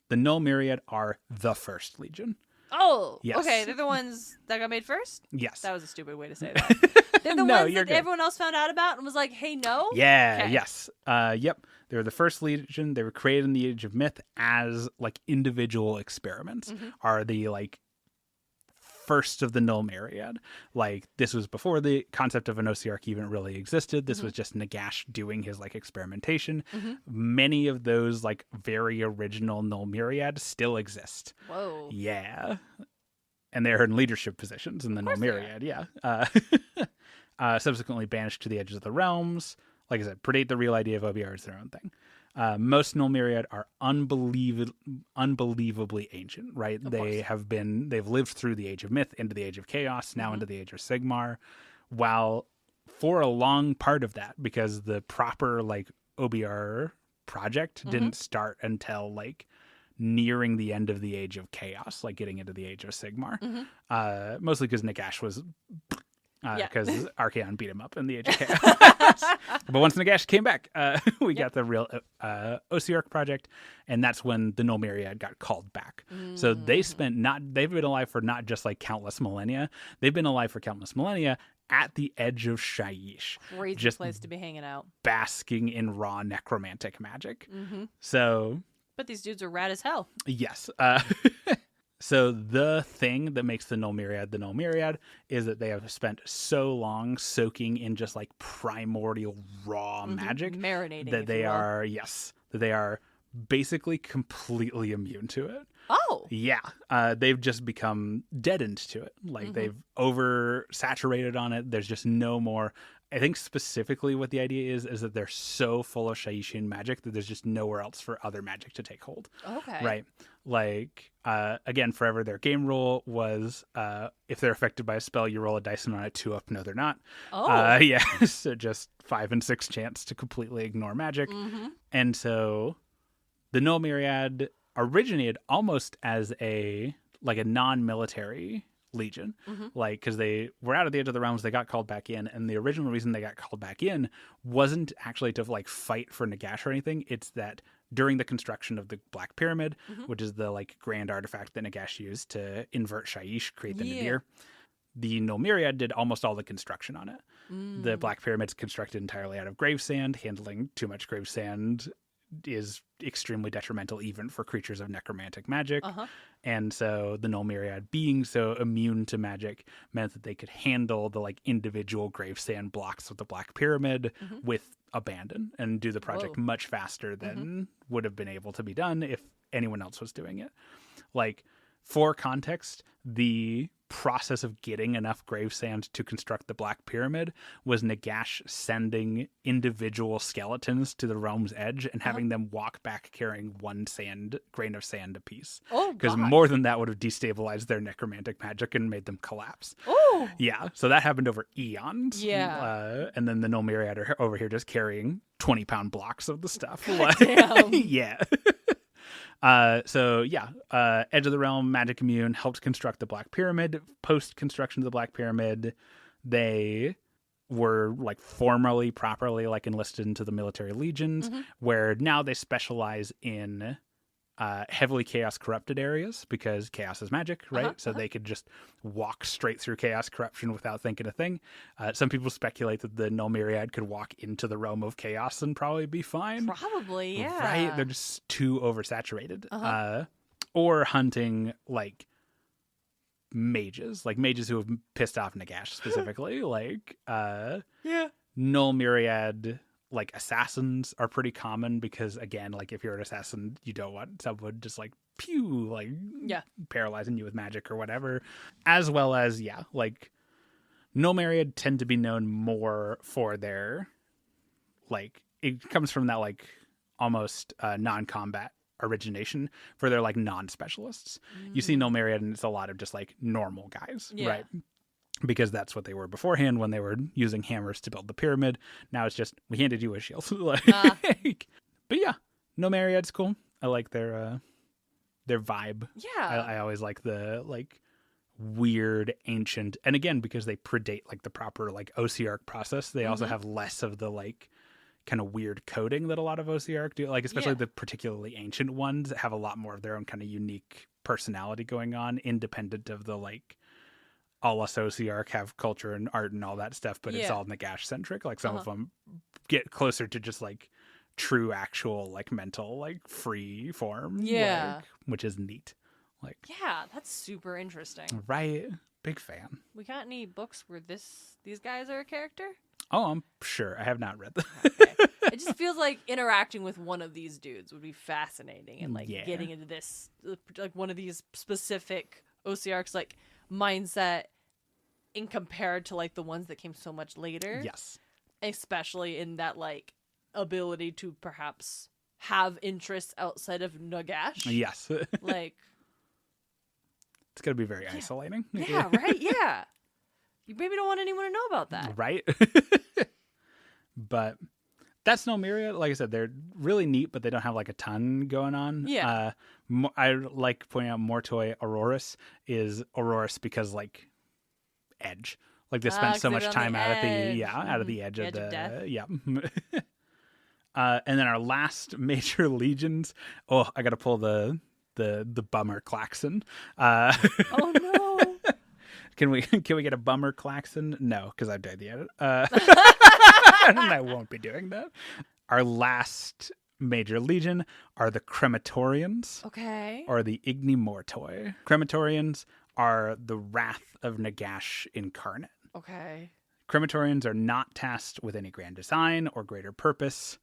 The Null Myriad are the first legion. Oh, yes. Okay. They're the ones that got made first? Yes. That was a stupid way to say that. They're the ones that everyone else found out about and was like, hey, no? Yeah, okay. Yes. Yep. They were the first legion. They were created in the Age of Myth as like individual experiments. Are the like first of the Null Myriad. Like this was before the concept of an Ossiarch even really existed. This was just Nagash doing his like experimentation. Many of those like very original Null Myriad still exist. Whoa. Yeah. And they're in leadership positions in the Null Myriad. Yeah. subsequently banished to the edges of the realms. Like I said, predate the real idea of OBR is their own thing. Most Null Myriad are unbelievably ancient, right? They've lived through the Age of Myth, into the Age of Chaos, now into the Age of Sigmar, while for a long part of that, because the proper like OBR project didn't start until like nearing the end of the Age of Chaos, like getting into the Age of Sigmar. Mostly because Nagash was because Archaon beat him up in the Age of Chaos. But once Nagash came back, we got the real Ossiarch project, and that's when the Null Myriad got called back. So they've been alive for not just like countless millennia, they've been alive for countless millennia at the edge of Shyish. Crazy just place to be hanging out. Basking in raw necromantic magic. So... But these dudes are rad as hell. Yes. So the thing that makes the Null Myriad is that they have spent so long soaking in just like primordial raw magic. Marinating. That they are basically completely immune to it. Oh. Yeah. They've just become deadened to it. Like they've oversaturated on it. There's just no more. I think specifically what the idea is that they're so full of Shayishian magic that there's just nowhere else for other magic to take hold. Okay. Right. Like, again, forever their game rule was if they're affected by a spell, you roll a dice and on a 2-up. No, they're not. Oh. Yeah. So just 5 and 6 chance to completely ignore magic. And so the Null Myriad originated almost as a non-military legion, like because they were out of the Edge of the Realms, they got called back in, and the original reason they got called back in wasn't actually to like fight for Nagash or anything. It's that during the construction of the Black Pyramid, which is the like grand artifact that Nagash used to invert Shyish, create the Nadir, the Null Myriad did almost all the construction on it. The Black Pyramid's constructed entirely out of gravesand. Handling too much gravesand is extremely detrimental even for creatures of necromantic magic. And so the Null Myriad being so immune to magic meant that they could handle the like individual gravesand blocks of the Black Pyramid with abandon and do the project much faster than would have been able to be done if anyone else was doing it. Like, for context, the process of getting enough gravesand to construct the Black Pyramid was Nagash sending individual skeletons to the realm's edge and having them walk back carrying one grain of sand apiece. Oh, because more than that would have destabilized their necromantic magic and made them collapse. Oh, yeah. So that happened over eons. Yeah. And then the Null Myriad are over here just carrying 20-pound blocks of the stuff. Damn. Yeah. Edge of the Realm, magic immune, helped construct the Black Pyramid. Post construction of the Black Pyramid, they were like formally, properly like enlisted into the military legions, where now they specialize in heavily chaos corrupted areas because chaos is magic, right? So they could just walk straight through chaos corruption without thinking a thing. Some people speculate that the Null Myriad could walk into the realm of chaos and probably be fine. Probably, yeah. Right? They're just too oversaturated. Or hunting like mages who have pissed off Nagash specifically. Null Myriad like assassins are pretty common because, again, like if you're an assassin, you don't want someone just like paralyzing you with magic or whatever. As well as like Null Myriad tend to be known more for their like, it comes from that like almost non-combat origination for their like non-specialists. You see Null Myriad and it's a lot of just like normal guys, right? Because that's what they were beforehand when they were using hammers to build the pyramid. Now it's just, we handed you a shield. But yeah, Null Myriad's cool. I like their vibe. Yeah. I always like the like weird ancient, and again, because they predate like the proper like Ossiarch process, they also have less of the like kind of weird coding that a lot of Ossiarch do. Like especially the particularly ancient ones have a lot more of their own kind of unique personality going on, independent of the like all us Ossiarch have culture and art and all that stuff, but it's all Nagash centric. Like some of them get closer to just like true actual like mental like free form, which is neat. Like that's super interesting. Right? Big fan. We got any books where these guys are a character? Oh, I'm sure. I have not read them. Okay. It just feels like interacting with one of these dudes would be fascinating, and like getting into this like one of these specific Ossiarchs like mindset in compared to like the ones that came so much later. Yes. Especially in that like ability to perhaps have interests outside of Nagash. Yes. Like It's going to be very isolating. Yeah, right? Yeah. You maybe don't want anyone to know about that. Right? But that's Numeria. Like I said, they're really neat, but they don't have like a ton going on. Yeah. I like pointing out Mortoi Aurorus is Aurorus because like edge. Like they spent so 'cause much they're on time the out at the edge. out of the edge of Edge of death. the and then our last major legions. Oh, I got to pull the bummer klaxon. Oh no. Can we get a bummer klaxon? No, because I've done the edit. And I won't be doing that. Our last major legion are the Crematorians. Okay. Or the Ignimortoi. Crematorians are the Wrath of Nagash incarnate. Okay. Crematorians are not tasked with any grand design or greater purpose.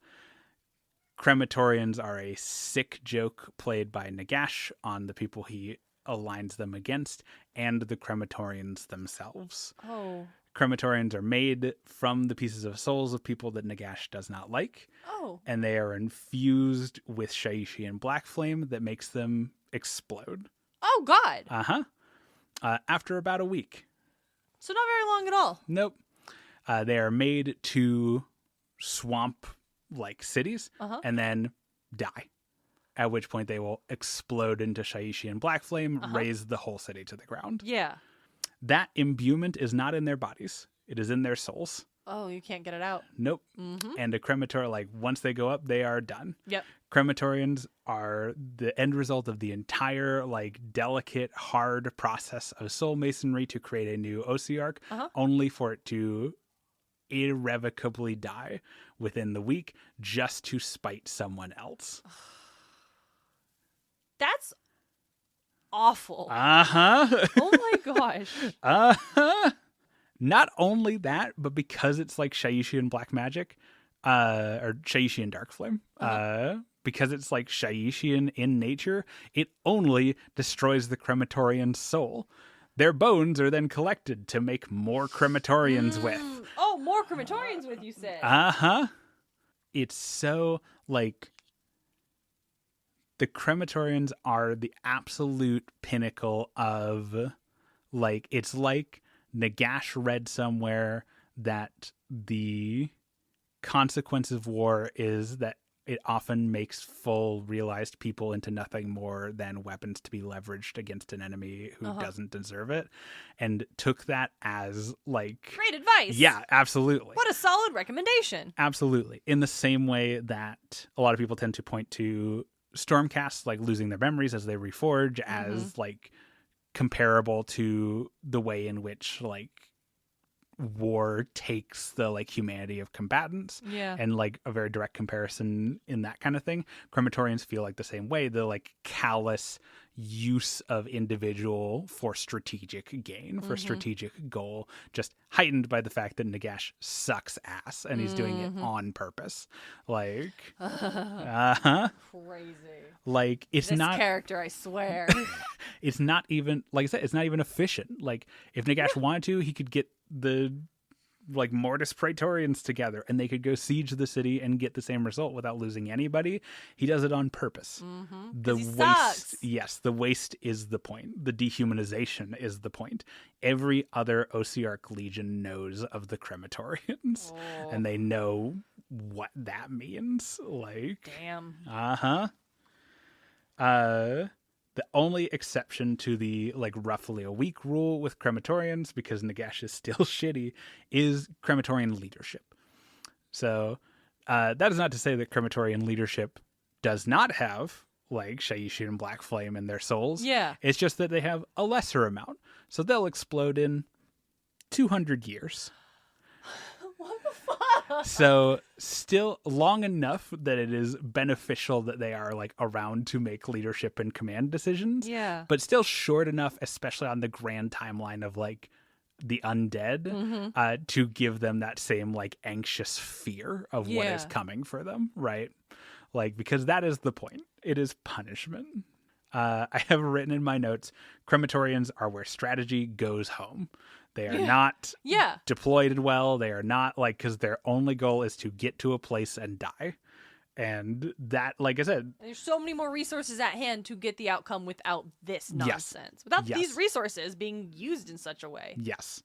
Crematorians are a sick joke played by Nagash on the people he aligns them against and the Crematorians themselves. Oh. Crematorians are made from the pieces of souls of people that Nagash does not like. Oh. And they are infused with Shaiishi and Black Flame that makes them explode. Oh God. After about a week. So not very long at all. Nope. They are made to swamp like cities and then die. At which point they will explode into Shaiishi and Black Flame, raise the whole city to the ground. Yeah. That imbuement is not in their bodies. It is in their souls. Oh, you can't get it out. Nope. And a crematorian, like once they go up, they are done. Yep. Crematorians are the end result of the entire like delicate, hard process of soul masonry to create a new Ossiarch, only for it to irrevocably die within the week just to spite someone else. That's awful. Uh-huh. Oh my gosh. Not only that, but because it's like Shaiishi and Black Magic, or Shaiishi and Dark Flame, because it's like Shaiishian in nature, it only destroys the crematorian's soul. Their bones are then collected to make more crematorians with. Oh, more crematorians with, you said. It's so like the crematorians are the absolute pinnacle of like, it's like Nagash read somewhere that the consequence of war is that it often makes full realized people into nothing more than weapons to be leveraged against an enemy who doesn't deserve it, and took that as like great advice. Yeah, absolutely. What a solid recommendation. Absolutely. In the same way that a lot of people tend to point to Stormcast like losing their memories as they reforge as like comparable to the way in which like war takes the like humanity of combatants, and like a very direct comparison in that kind of thing. Crematorians feel like the same way, the like callous use of individual for strategic gain, for strategic goal, just heightened by the fact that Nagash sucks ass and he's doing it on purpose. Like crazy. Like it's this not character, I swear. It's not even, like I said, it's not even efficient. Like if Nagash wanted to, he could get the like Mortis Praetorians together and they could go siege the city and get the same result without losing anybody. He does it on purpose. The waste, sucks. yes, the waste is the point. The dehumanization is the point. Every other Ossiarch Legion knows of the crematorians, and they know what that means. Like, damn. The only exception to the like roughly a week rule with crematorians, because Nagash is still shitty, is crematorian leadership. So that is not to say that crematorian leadership does not have like Shaiishi and Black Flame in their souls. Yeah. It's just that they have a lesser amount. So they'll explode in 200 years. What the fuck? So still long enough that it is beneficial that they are like around to make leadership and command decisions. Yeah. But still short enough, especially on the grand timeline of like the undead, to give them that same like anxious fear of what is coming for them. Right. Like, because that is the point. It is punishment. I have written in my notes, crematorians are where strategy goes home. They are not Yeah. deployed well. They are not like, because their only goal is to get to a place and die. And that, like I said, There's so many more resources at hand to get the outcome without this Yes. nonsense. Without Yes. these resources being used in such a way. yes,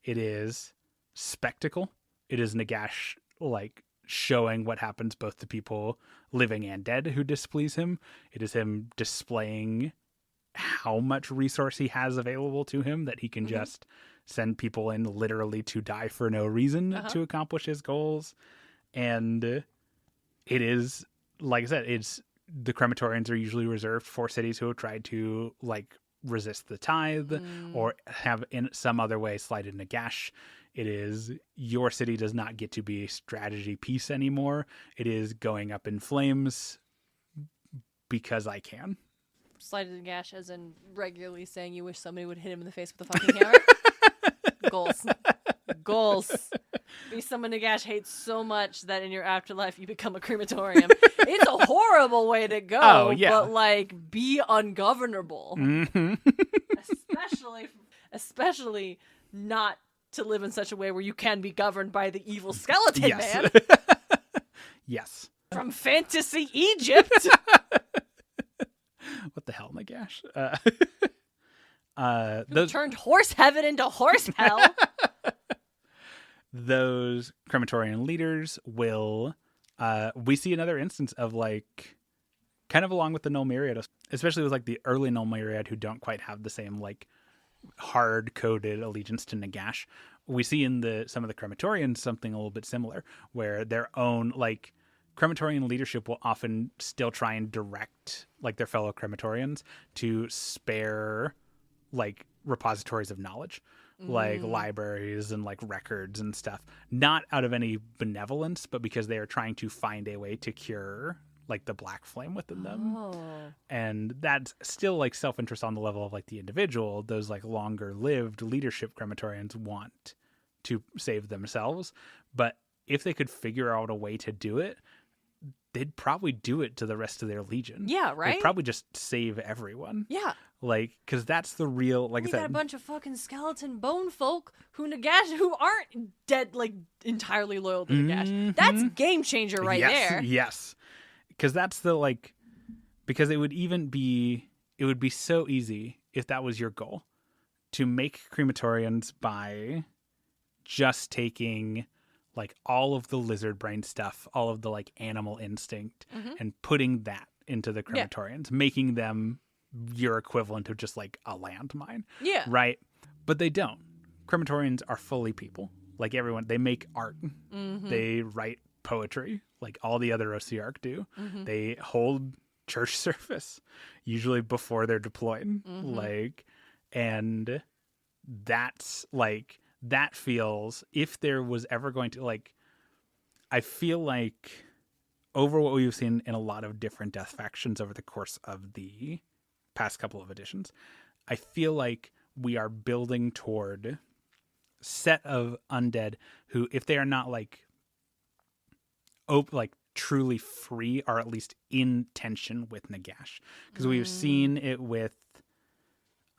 it is spectacle. It is Nagash, like, showing what happens both to people living and dead who displease him. It is him displaying how much resource he has available to him, that he can just send people in literally to die for no reason to accomplish his goals. And it is, like I said, it's the crematorians are usually reserved for cities who have tried to, like, resist the tithe or have in some other way slighted Nagash. It is, your city does not get to be a strategy piece anymore. It is going up in flames because I can. Slighted Nagash as in regularly saying you wish somebody would hit him in the face with a fucking hammer. Goals. Goals. Be someone Nagash hates so much that in your afterlife you become a crematorium. It's a horrible way to go, Oh, yeah. but, like, be ungovernable. Especially not to live in such a way where you can be governed by the evil skeleton man Yes. from fantasy Egypt. What the hell, Nagash? Who turned horse heaven into horse hell. Those crematorian leaders will, we see another instance of, like, kind of along with the Null Myriad, especially with, like, the early Null Myriad who don't quite have the same, like, hard-coded allegiance to Nagash. We see in some of the crematorians something a little bit similar, where their own, like, crematorian leadership will often still try and direct, like, their fellow crematorians to spare, like, repositories of knowledge, like libraries and, like, records and stuff, not out of any benevolence, but because they are trying to find a way to cure, like, the black flame within them. And that's still, like, self-interest on the level of, like, the individual. Those, like, longer lived leadership crematorians want to save themselves, but if they could figure out a way to do it, they'd probably do it to the rest of their legion. Yeah, right? They'd probably just save everyone. Yeah. Like, because that's the real, like I said, got a bunch of fucking skeleton bone folk who aren't dead, like, entirely loyal to Nagash. That's game changer right there. Yes. Because that's the, like, because it would be so easy if that was your goal, to make crematorians by just taking, like, all of the lizard brain stuff, all of the, like, animal instinct, and putting that into the crematorians, making them your equivalent of just, like, a landmine. Yeah. Right? But they don't. Crematorians are fully people. Like everyone, they make art. They write poetry, like all the other Ossiarch do. They hold church service, usually before they're deployed. Like, and that's, like, that feels, if there was ever going to, like, I feel like over what we've seen in a lot of different death factions over the course of the past couple of editions, I feel like we are building toward set of undead who, if they are not, like, like, truly free, are at least in tension with Nagash. Because we've seen it with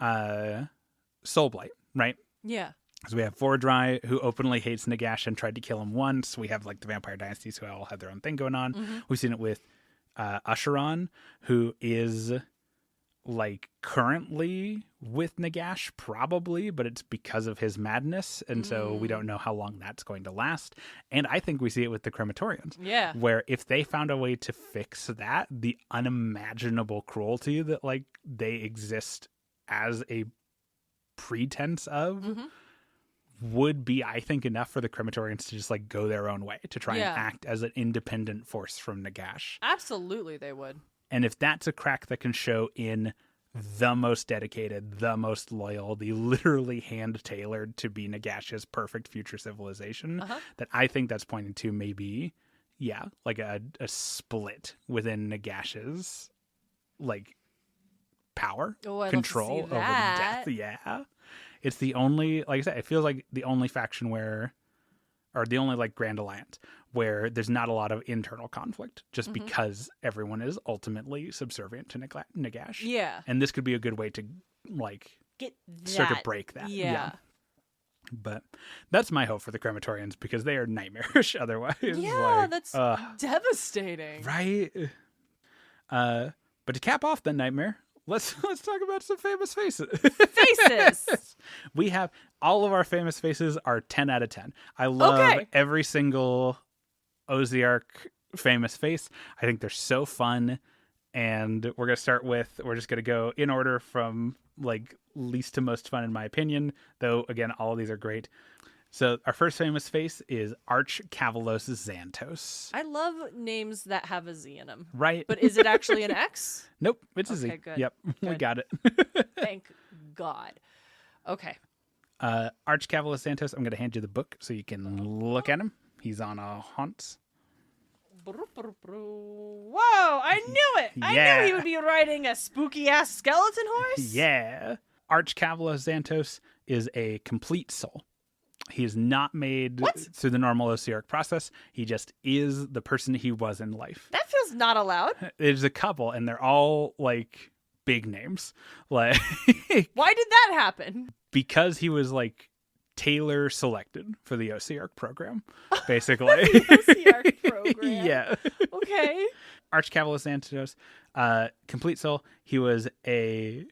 Soulblight, right? Yeah. Because we have Vordry, who openly hates Nagash and tried to kill him once. We have, like, the Vampire Dynasties, who all have their own thing going on. We've seen it with Usheron, who is, like, currently with Nagash, probably, but it's because of his madness, and so we don't know how long that's going to last. And I think we see it with the crematorians. Yeah. Where if they found a way to fix that, the unimaginable cruelty that, like, they exist as a pretense of would be, I think, enough for the crematorians to just, like, go their own way, to try and act as an independent force from Nagash. Absolutely they would. And if that's a crack that can show in the most dedicated, the most loyal, the literally hand-tailored to be Nagash's perfect future civilization, that I think that's pointing to maybe, like a split within Nagash's, like, power, control over the death. Yeah. It's the only, like I said, it feels like the only faction where, or the only, like, Grand Alliance where there's not a lot of internal conflict, just because everyone is ultimately subservient to Nagash. Yeah. And this could be a good way to, like, Get that. start to break that. Yeah. But that's my hope for the crematorians because they are nightmarish otherwise. Yeah, that's devastating. Right? But to cap off the nightmare, let's talk about some famous faces. Faces. We have all of our famous faces are 10 out of 10. I love every single Ossiarch famous face. I think they're so fun. And we're going to go in order from like least to most fun in my opinion, though again all of these are great. So our first famous face is Archcavalos Xantos. I love names that have a Z in them. Right. But is it actually an X? Nope, it's a Z. Good. Yep, good. We got it. Thank God. Okay. Archcavalos Xantos, I'm going to hand you the book so you can look at him. He's on a haunt. Whoa, I knew it. I knew he would be riding a spooky-ass skeleton horse. Yeah. Archcavalos Xantos is a complete soul. He is not made through the normal Ossiarch process. He just is the person he was in life. That feels not allowed. There's a couple, and they're all, like, big names. Like, why did that happen? Because he was, like, Taylor selected for the Ossiarch program, basically. Ossiarch program. Yeah. Okay. Archcavalos Xantos, complete soul. He was a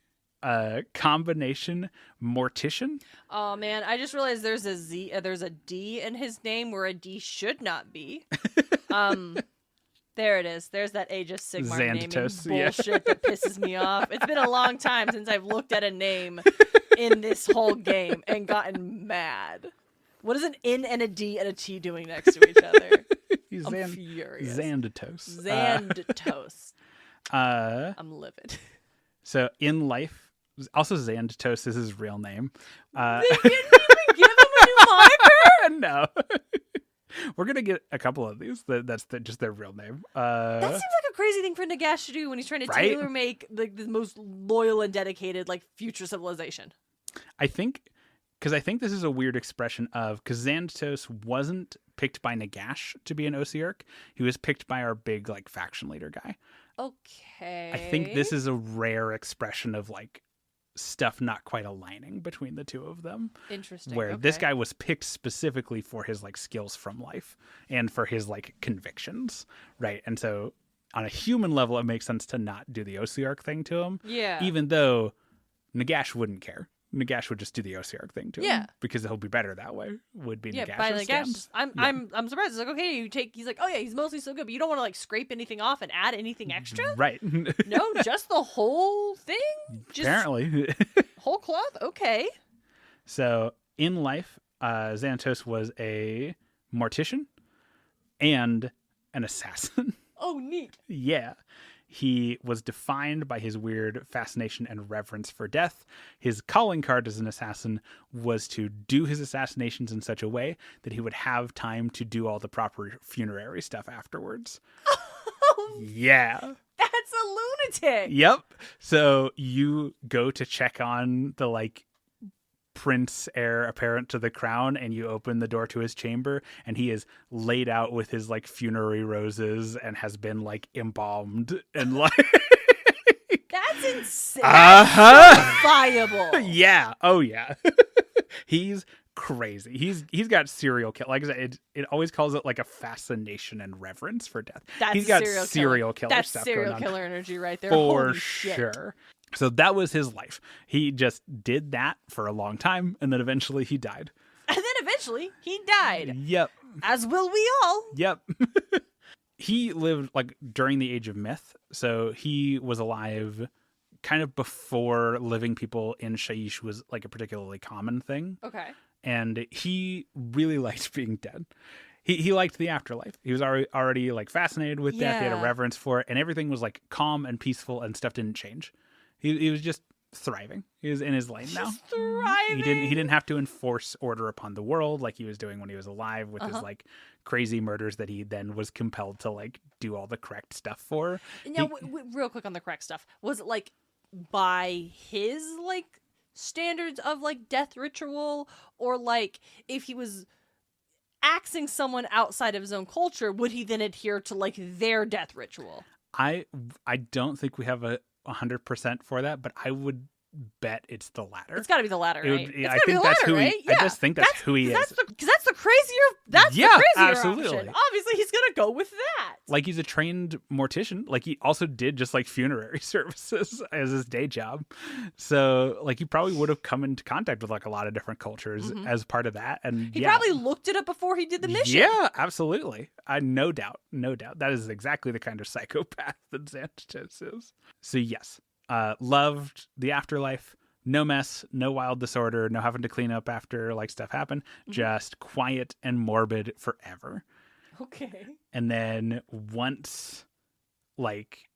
combination mortician. Oh man, I just realized there's a D in his name where a D should not be. There it is. There's that Aegis Sigmar naming bullshit that pisses me off. It's been a long time since I've looked at a name in this whole game and gotten mad. What is an N and a D and a T doing next to each other? I'm furious. Xantos. Xantos. I'm livid. So in life, also Xantos is his real name. They didn't even give him a new moniker? No. We're going to get a couple of these. That's just their real name. That seems like a crazy thing for Nagash to do when he's trying to tailor make the most loyal and dedicated like future civilization. I think this is a weird expression because Xantos wasn't picked by Nagash to be an Ossiarch. He was picked by our big like faction leader guy. Okay. I think this is a rare expression of like stuff not quite aligning between the two of them. Interesting. Where this guy was picked specifically for his like skills from life and for his like convictions, right? And so on a human level, it makes sense to not do the Ossiarch thing to him. Yeah. Even though Nagash wouldn't care. Nagash would just do the Ossiarch thing to him because he'll be better that way. Would be Nagash's by Nagash. stance. I'm surprised. It's like, okay, he's like, oh yeah, he's mostly so good, but you don't want to like scrape anything off and add anything extra, right? No, just the whole thing. Just apparently, whole cloth. Okay. So in life, Xantos was a mortician and an assassin. Oh, neat. Yeah. He was defined by his weird fascination and reverence for death. His calling card as an assassin was to do his assassinations in such a way that he would have time to do all the proper funerary stuff afterwards. Yeah. That's a lunatic. Yep. So you go to check on the like prince heir apparent to the crown and you open the door to his chamber and he is laid out with his like funerary roses and has been like embalmed and like that's insane. That's viable. Yeah. Oh yeah. He's crazy. He's got serial kill. Like I said, it always calls it like a fascination and reverence for death. He's got serial killer that's stuff serial going killer energy right there. For Holy shit. sure. So that was his life. He just did that for a long time, and then eventually he died. And then eventually he died. Yep. As will we all. Yep. He lived like during the Age of Myth, so he was alive kind of before living people in Shaiish was like a particularly common thing. Okay. And he really liked being dead. He liked the afterlife. He was already like fascinated with death. He had a reverence for it, and everything was like calm and peaceful, and stuff didn't change. He was just thriving. He was in his lane now. Thriving. He didn't have to enforce order upon the world like he was doing when he was alive with his like crazy murders that he then was compelled to like do all the correct stuff for. Now, real quick on the correct stuff. Was it like by his like standards of like death ritual, or like if he was axing someone outside of his own culture, would he then adhere to like their death ritual? I don't think we have a 100% for that, but I would bet it's the latter. It's got to be the latter, right? I think that's who right? I just think that's who he is. Because that's the crazier absolutely. option. Obviously, he's going to go with that. Like, he's a trained mortician. Like, he also did just like funerary services as his day job. So like, he probably would have come into contact with like a lot of different cultures as part of that. And he probably looked it up before he did the mission. Yeah, absolutely. No doubt. That is exactly the kind of psychopath that Xanatos is. So yes, loved the afterlife. No mess, no wild disorder, no having to clean up after like stuff happened. Just quiet and morbid forever. Okay. And then once like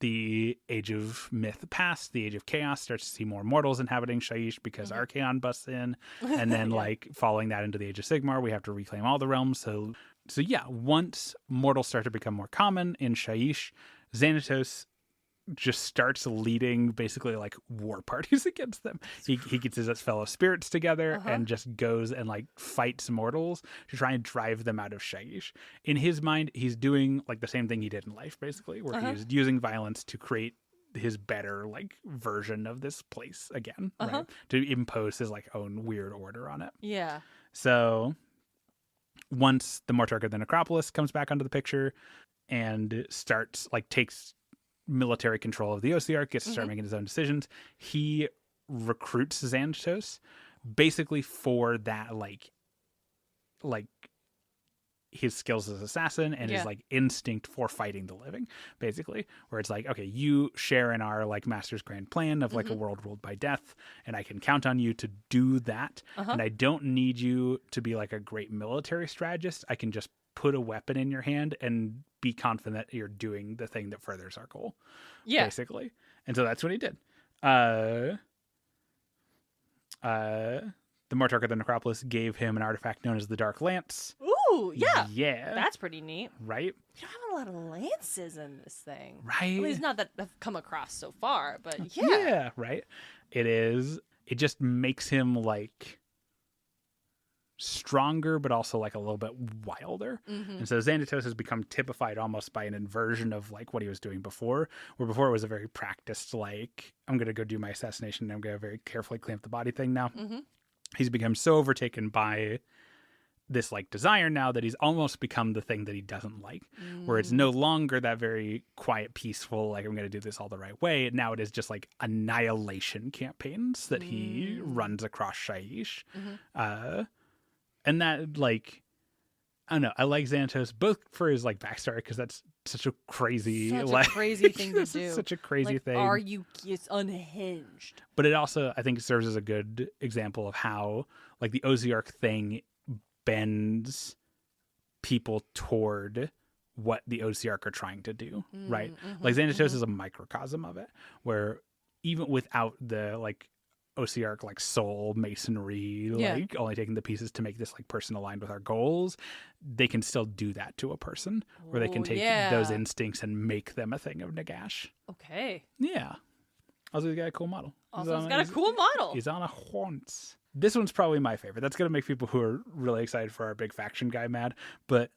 the age of myth passed, the age of chaos starts to see more mortals inhabiting Shyish because Archaon busts in. And then like following that into the age of Sigmar, we have to reclaim all the realms. So yeah, once mortals start to become more common in Shyish, Xanatos just starts leading basically like war parties against them. He gets his fellow spirits together and just goes and like fights mortals to try and drive them out of Shyish. In his mind, he's doing like the same thing he did in life, basically, where he's using violence to create his better like version of this place again, right? To impose his like own weird order on it. Yeah. So once the Mortarch of the Necropolis comes back onto the picture and starts like takes military control of the Ossiarch, gets to start making his own decisions, he recruits Xanatos basically for that like his skills as assassin and his like instinct for fighting the living, basically, where it's like, okay, you share in our like master's grand plan of like a world ruled by death, and I can count on you to do that. And I don't need you to be like a great military strategist. I can just put a weapon in your hand and be confident that you're doing the thing that furthers our goal. Yeah. Basically. And so that's what he did. The Mortarch of the Necropolis gave him an artifact known as the Dark Lance. Ooh, yeah. Yeah. That's pretty neat. Right? You don't have a lot of lances in this thing. Right. At least not that I've come across so far, but yeah. Yeah, right. It just makes him like stronger, but also like a little bit wilder. And so Xanatos has become typified almost by an inversion of like what he was doing before, where before it was a very practiced, like, I'm going to go do my assassination and I'm going to very carefully clean up the body thing now. He's become so overtaken by this like desire now that he's almost become the thing that he doesn't like, where it's no longer that very quiet, peaceful, like, I'm going to do this all the right way. Now it is just like annihilation campaigns that he runs across Shyish. And that, like, I don't know, I like Xanatos both for his like backstory, because that's such a crazy crazy thing to do. Such a crazy thing. Are you just unhinged? But it also, I think, serves as a good example of how like the Ossiarch thing bends people toward what the Ossiarch are trying to do, right? Like Xanatos is a microcosm of it, where even without the like Ossiarch like soul masonry, like only taking the pieces to make this like person aligned with our goals, they can still do that to a person, where they can take those instincts and make them a thing of Nagash. Okay. Yeah. Also, he's got a cool model. He's got a cool model. He's on a horns. This one's probably my favorite. That's going to make people who are really excited for our big faction guy mad. But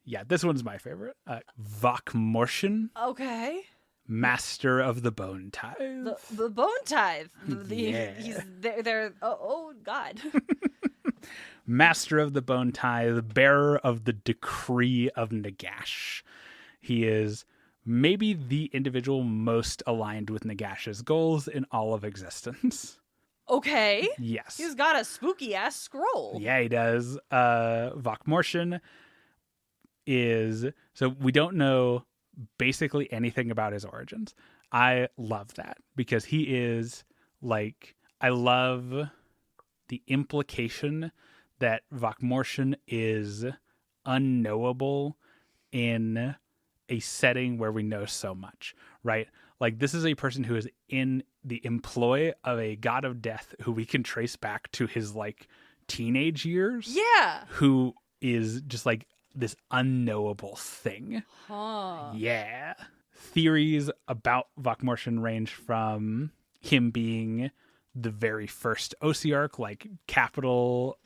yeah, this one's my favorite. Vakmortian. Okay. Master of the Bone Tithe. The Bone Tithe. Yeah. They're oh God. Master of the Bone Tithe, bearer of the decree of Nagash. He is maybe the individual most aligned with Nagash's goals in all of existence. Okay. Yes. He's got a spooky ass scroll. Yeah, he does. Vakmortian is, so we don't know basically anything about his origins. I love that, because he is like, I love the implication that Vakmortian is unknowable in a setting where we know so much, right? Like, this is a person who is in the employ of a god of death who we can trace back to his like teenage years. Yeah. Who is just like this unknowable thing. Huh. Yeah. Theories about Vakmortian range from him being the very first Ossiarch, like capital,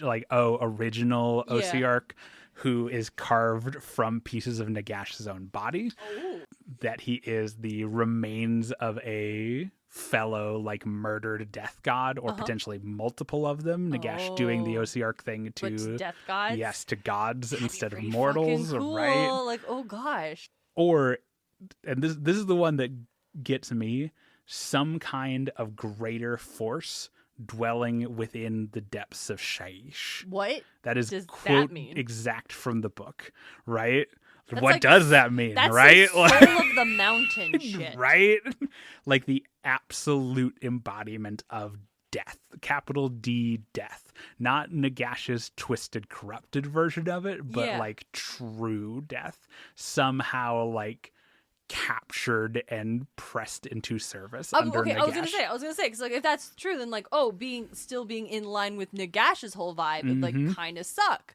like original Ossiarch, who is carved from pieces of Nagash's own body. Oh. That he is the remains of a fellow like murdered death god, or potentially multiple of them. Nagash doing the Ossiarch thing to death gods. Yes, to gods instead of Pretty mortals, fucking cool. right? Like, oh gosh. Or, and this is the one that gets me, some kind of greater force dwelling within the depths of Shaiish. What? That is does quote that mean? exact from the book, right? That's what like does that mean, that's right? Like soul of the mountain shit. Right? Like the absolute embodiment of death. Capital D, death. Not Nagash's twisted, corrupted version of it, but like true death. Somehow like captured and pressed into service under Nagash. I was gonna say, because like if that's true, then like still being in line with Nagash's whole vibe, it like kind of suck.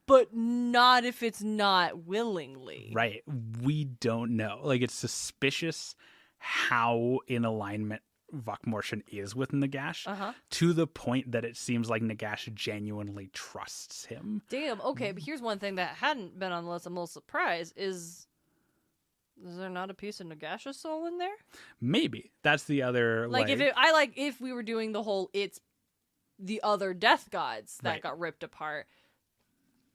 But not if it's not willingly. Right. We don't know. Like, it's suspicious how in alignment Vokmorshin is with Nagash, to the point that it seems like Nagash genuinely trusts him. Damn, okay, but here's one thing that hadn't been on the list I'm a little surprised is there not a piece of Nagash's soul in there? Maybe. That's the other, like if we were doing the whole it's the other death gods that got ripped apart,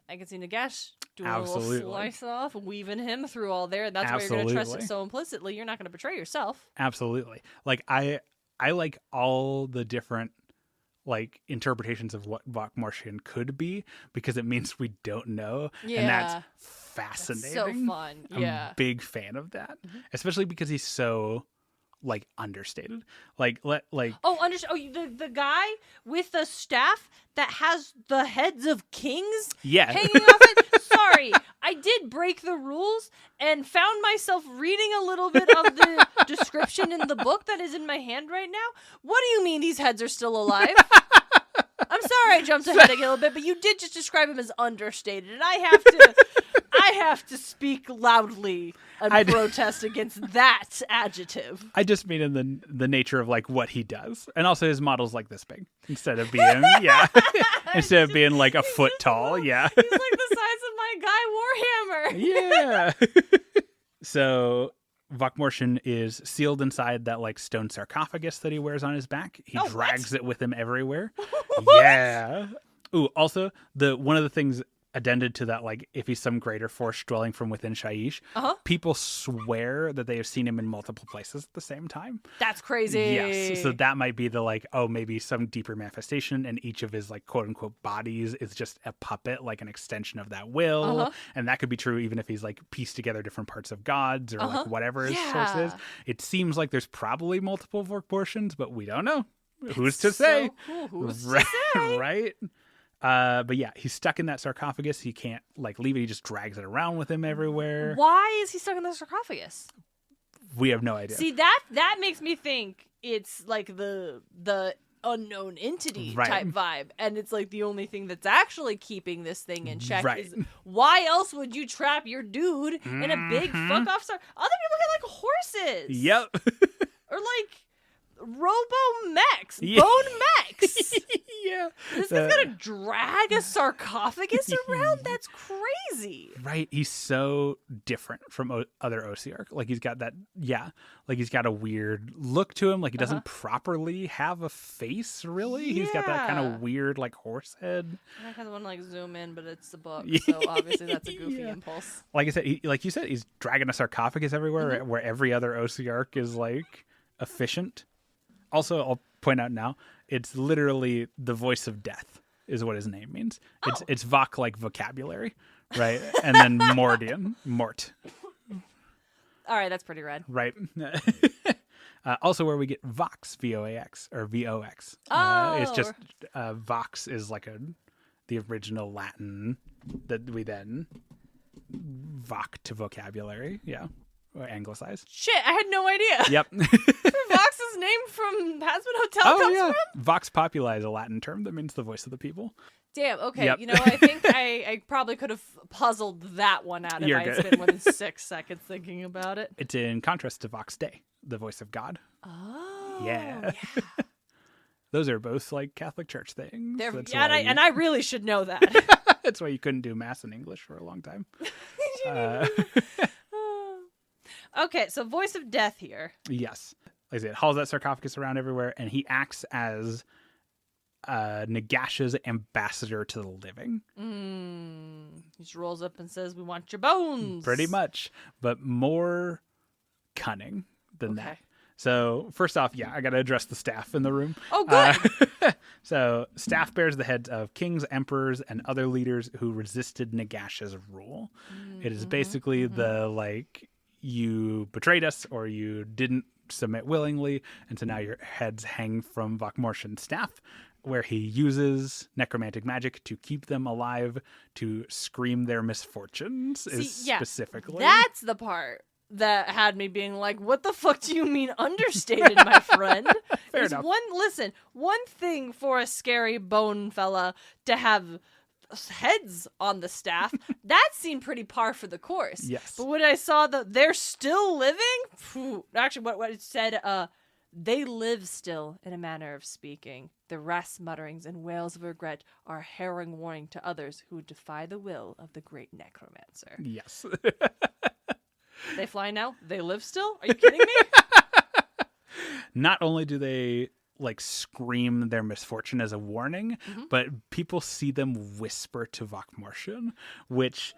I can see Nagash doing a little slice off, weaving him through all there. That's why you're going to trust it so implicitly. You're not going to betray yourself. Absolutely. Like, I like all the different, like, interpretations of what Vokmorshin could be, because it means we don't know. Yeah. And that's fascinating. That's so fun. Yeah. I'm a big fan of that. Especially because he's so, like, understated. The guy with the staff that has the heads of kings hanging off it. Sorry, I did break the rules and found myself reading a little bit of the description in the book that is in my hand right now. What do you mean these heads are still alive? I'm sorry I jumped ahead a little bit, but you did just describe him as understated, and I have to speak loudly and protest against that adjective. I just mean in the nature of like what he does, and also his model's like this big instead of being instead of being like a foot tall. Yeah, he's like the size of my guy Warhammer. Yeah. So Vokmorshin is sealed inside that like stone sarcophagus that he wears on his back. He drags it with him everywhere. Yeah. Ooh, also one of the things addended to that, like if he's some greater force dwelling from within Shaiish, people swear that they have seen him in multiple places at the same time. That's crazy. Yes. So that might be the like, maybe some deeper manifestation, and each of his like quote unquote bodies is just a puppet, like an extension of that will. And that could be true even if he's like pieced together different parts of gods or like whatever his source is. It seems like there's probably multiple Vokmorshin, but we don't know. Who's to say? So cool. Who's to say? Right? But yeah, he's stuck in that sarcophagus. He can't like leave it. He just drags it around with him everywhere. Why is he stuck in the sarcophagus? We have no idea. See, that makes me think it's like the unknown entity type vibe, and it's like the only thing that's actually keeping this thing in check is why else would you trap your dude in a big fuck off star? Other people get like horses. Yep. Or like robo-mechs, bone mechs. Yeah. This guy's gonna drag a sarcophagus around? That's crazy. Right. He's so different from other Ossiarch. Like he's got that, like he's got a weird look to him. Like he doesn't properly have a face, really. Yeah. He's got that kind of weird, like, horse head. I kind of want to like zoom in, but it's the book, so obviously that's a goofy impulse. Like I said, like you said, he's dragging a sarcophagus everywhere, where every other Ossiarch is like efficient. Also, I'll point out now, it's literally the voice of death is what his name means. It's Vok like vocabulary, right? And then Mordian, Mort. All right, that's pretty rad. Right. Also where we get Vox, V-O-A-X, or V-O-X. It's just, Vox is like the original Latin that we then Vok to vocabulary, or anglicized. Shit, I had no idea. Yep. Vox's name from Hazbin Hotel comes from? Vox Populi is a Latin term that means the voice of the people. Damn, okay. Yep. You know, I think I probably could have puzzled that one out if I had spent more than 6 seconds thinking about it. It's in contrast to Vox Dei, the voice of God. Oh. Yeah. Those are both like Catholic Church things. And I really should know that. That's why you couldn't do mass in English for a long time. Okay, so voice of death here. Yes. Like I said, hauls that sarcophagus around everywhere, and he acts as Nagash's ambassador to the living. He just rolls up and says, "We want your bones." Pretty much, but more cunning than that. So first off, I got to address the staff in the room. Oh, good. So staff bears the heads of kings, emperors, and other leaders who resisted Nagash's rule. It is basically the, like, you betrayed us or you didn't submit willingly, and so now your heads hang from Vokmorshin's staff, where he uses necromantic magic to keep them alive, to scream their misfortunes, specifically. That's the part that had me being like, what the fuck do you mean understated, my friend? Fair enough. One thing for a scary bone fella to have heads on the staff, that seemed pretty par for the course. Yes. But when I saw they're still living, actually what it said, they live still, in a manner of speaking. The rasped mutterings and wails of regret are a harrowing warning to others who defy the will of the great necromancer. Yes. They fly now? They live still? Are you kidding me? Not only do they, like, scream their misfortune as a warning, but people see them whisper to Vokmorshin, which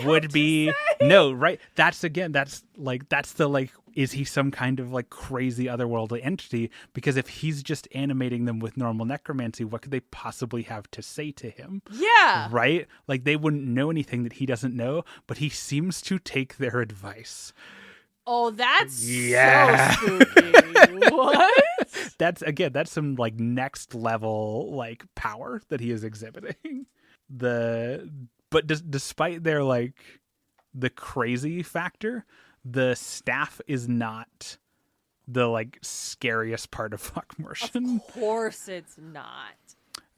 would be no, right? That's the, like, is he some kind of, like, crazy otherworldly entity? Because if he's just animating them with normal necromancy, what could they possibly have to say to him? Yeah. Right? Like, they wouldn't know anything that he doesn't know, but he seems to take their advice. Oh, that's so spooky. What? That's some, like, next level, like, power that he is exhibiting. Despite their, like, the crazy factor, the staff is not the, like, scariest part of Vokmorshin. Of course it's not.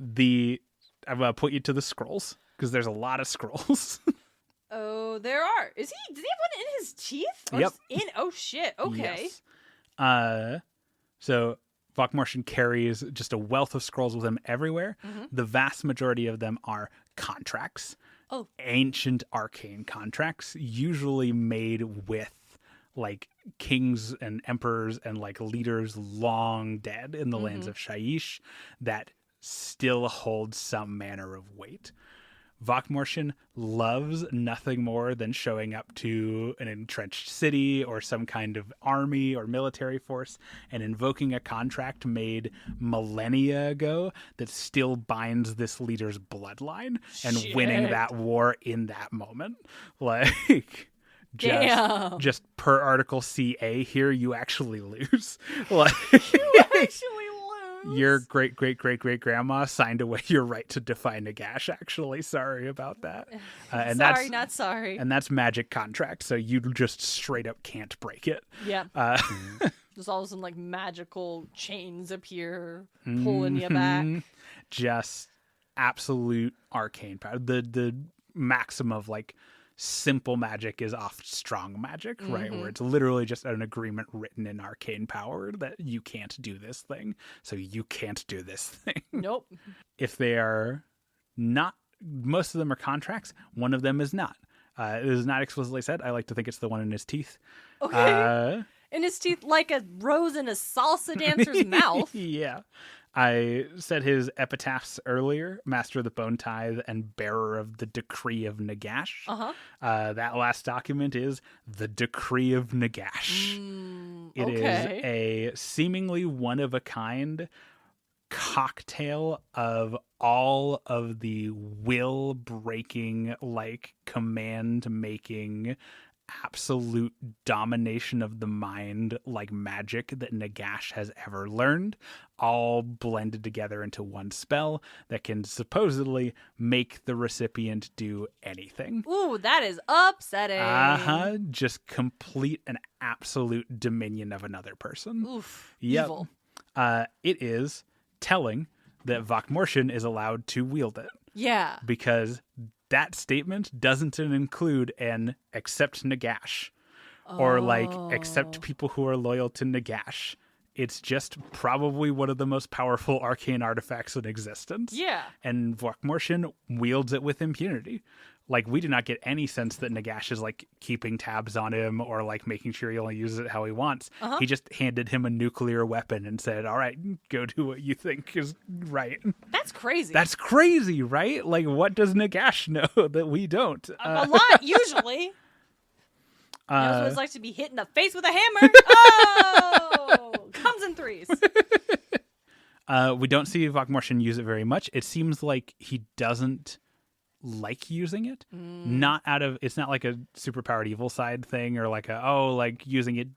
I'm gonna put you to the scrolls, because there's a lot of scrolls. Oh, there are. Does he have one in his teeth? Or Yep. Oh shit. Okay. Yes. So Vokmorshin carries just a wealth of scrolls with him everywhere. The vast majority of them are contracts. Oh. Ancient arcane contracts, usually made with, like, kings and emperors and, like, leaders long dead in the lands of Shyish that still hold some manner of weight. Vokmorshin loves nothing more than showing up to an entrenched city or some kind of army or military force and invoking a contract made millennia ago that still binds this leader's bloodline and winning that war in that moment. Like, just per Article CA here, you actually lose. Like, You actually lose. Your great-great-great-great-grandma signed away your right to defy Nagash, actually. Sorry about that. Not sorry. And that's magic contract, so you just straight up can't break it. Yeah. Just all of a sudden, like, magical chains appear, pulling you back. Just absolute arcane power. The maxim of, like, simple magic is oft strong magic, right? Where it's literally just an agreement written in arcane power that you can't do this thing, so you can't do this thing. Nope. If they are not, most of them are contracts, one of them is not. It is not explicitly said. I like to think it's the one in his teeth. Okay. In his teeth, like a rose in a salsa dancer's mouth. Yeah. I said his epitaphs earlier: Master of the Bone Tithe and Bearer of the Decree of Nagash. That last document is the Decree of Nagash. It is a seemingly one-of-a-kind cocktail of all of the will-breaking, like, command-making, absolute domination of the mind, like, magic that Nagash has ever learned, all blended together into one spell that can supposedly make the recipient do anything. Ooh, that is upsetting. Just complete and absolute dominion of another person. Oof. Yep. Evil. It is telling that Vokmorshin is allowed to wield it. Yeah. Because that statement doesn't include an accept Nagash or, like, accept people who are loyal to Nagash. it's just probably one of the most powerful arcane artifacts in existence. Yeah. And Vokmortian wields it with impunity. Like, we do not get any sense that Nagash is, like, keeping tabs on him or, like, making sure he only uses it how he wants. He just handed him a nuclear weapon and said, all right, go do what you think is right. That's crazy. That's crazy, right? Like, what does Nagash know that we don't? A lot, usually. He knows what it's like to be hit in the face with a hammer. Oh! Comes in threes. We don't see Vokmortian use it very much. It seems like he doesn't like using it. It's not like a superpowered evil side thing or like using it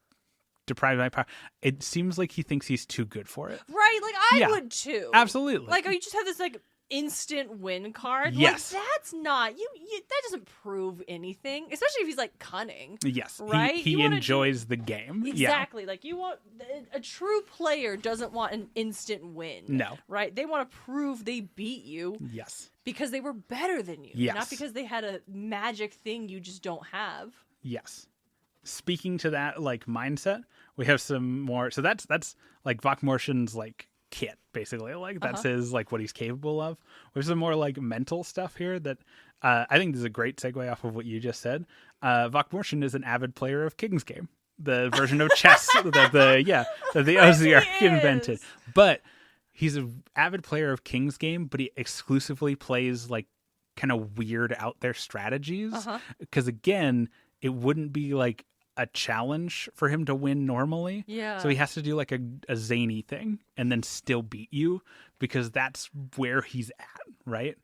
deprived my power. It seems like he thinks he's too good for it. Right, like I would too. Absolutely. Like, you just have this like instant win card. Yes. Like, that's not that doesn't prove anything, especially if he's like cunning. Yes. Right? He enjoys the game. Exactly. Like, you want a true player doesn't want an instant win. No. Right? They want to prove they beat you. Yes. Because they were better than you. Yes. Not because they had a magic thing you just don't have. Yes. Speaking to that like mindset, we have some more. So that's like Vokmortian's like kit, basically. Like that's his like what he's capable of. We have some more like mental stuff here that I think this is a great segue off of what you just said. Vokmortian is an avid player of King's Game, the version of chess that the Ossiarch invented. But he's an avid player of King's Game, but he exclusively plays like kind of weird out there strategies. Because again, it wouldn't be like a challenge for him to win normally. Yeah. So he has to do like a zany thing and then still beat you because that's where he's at, right?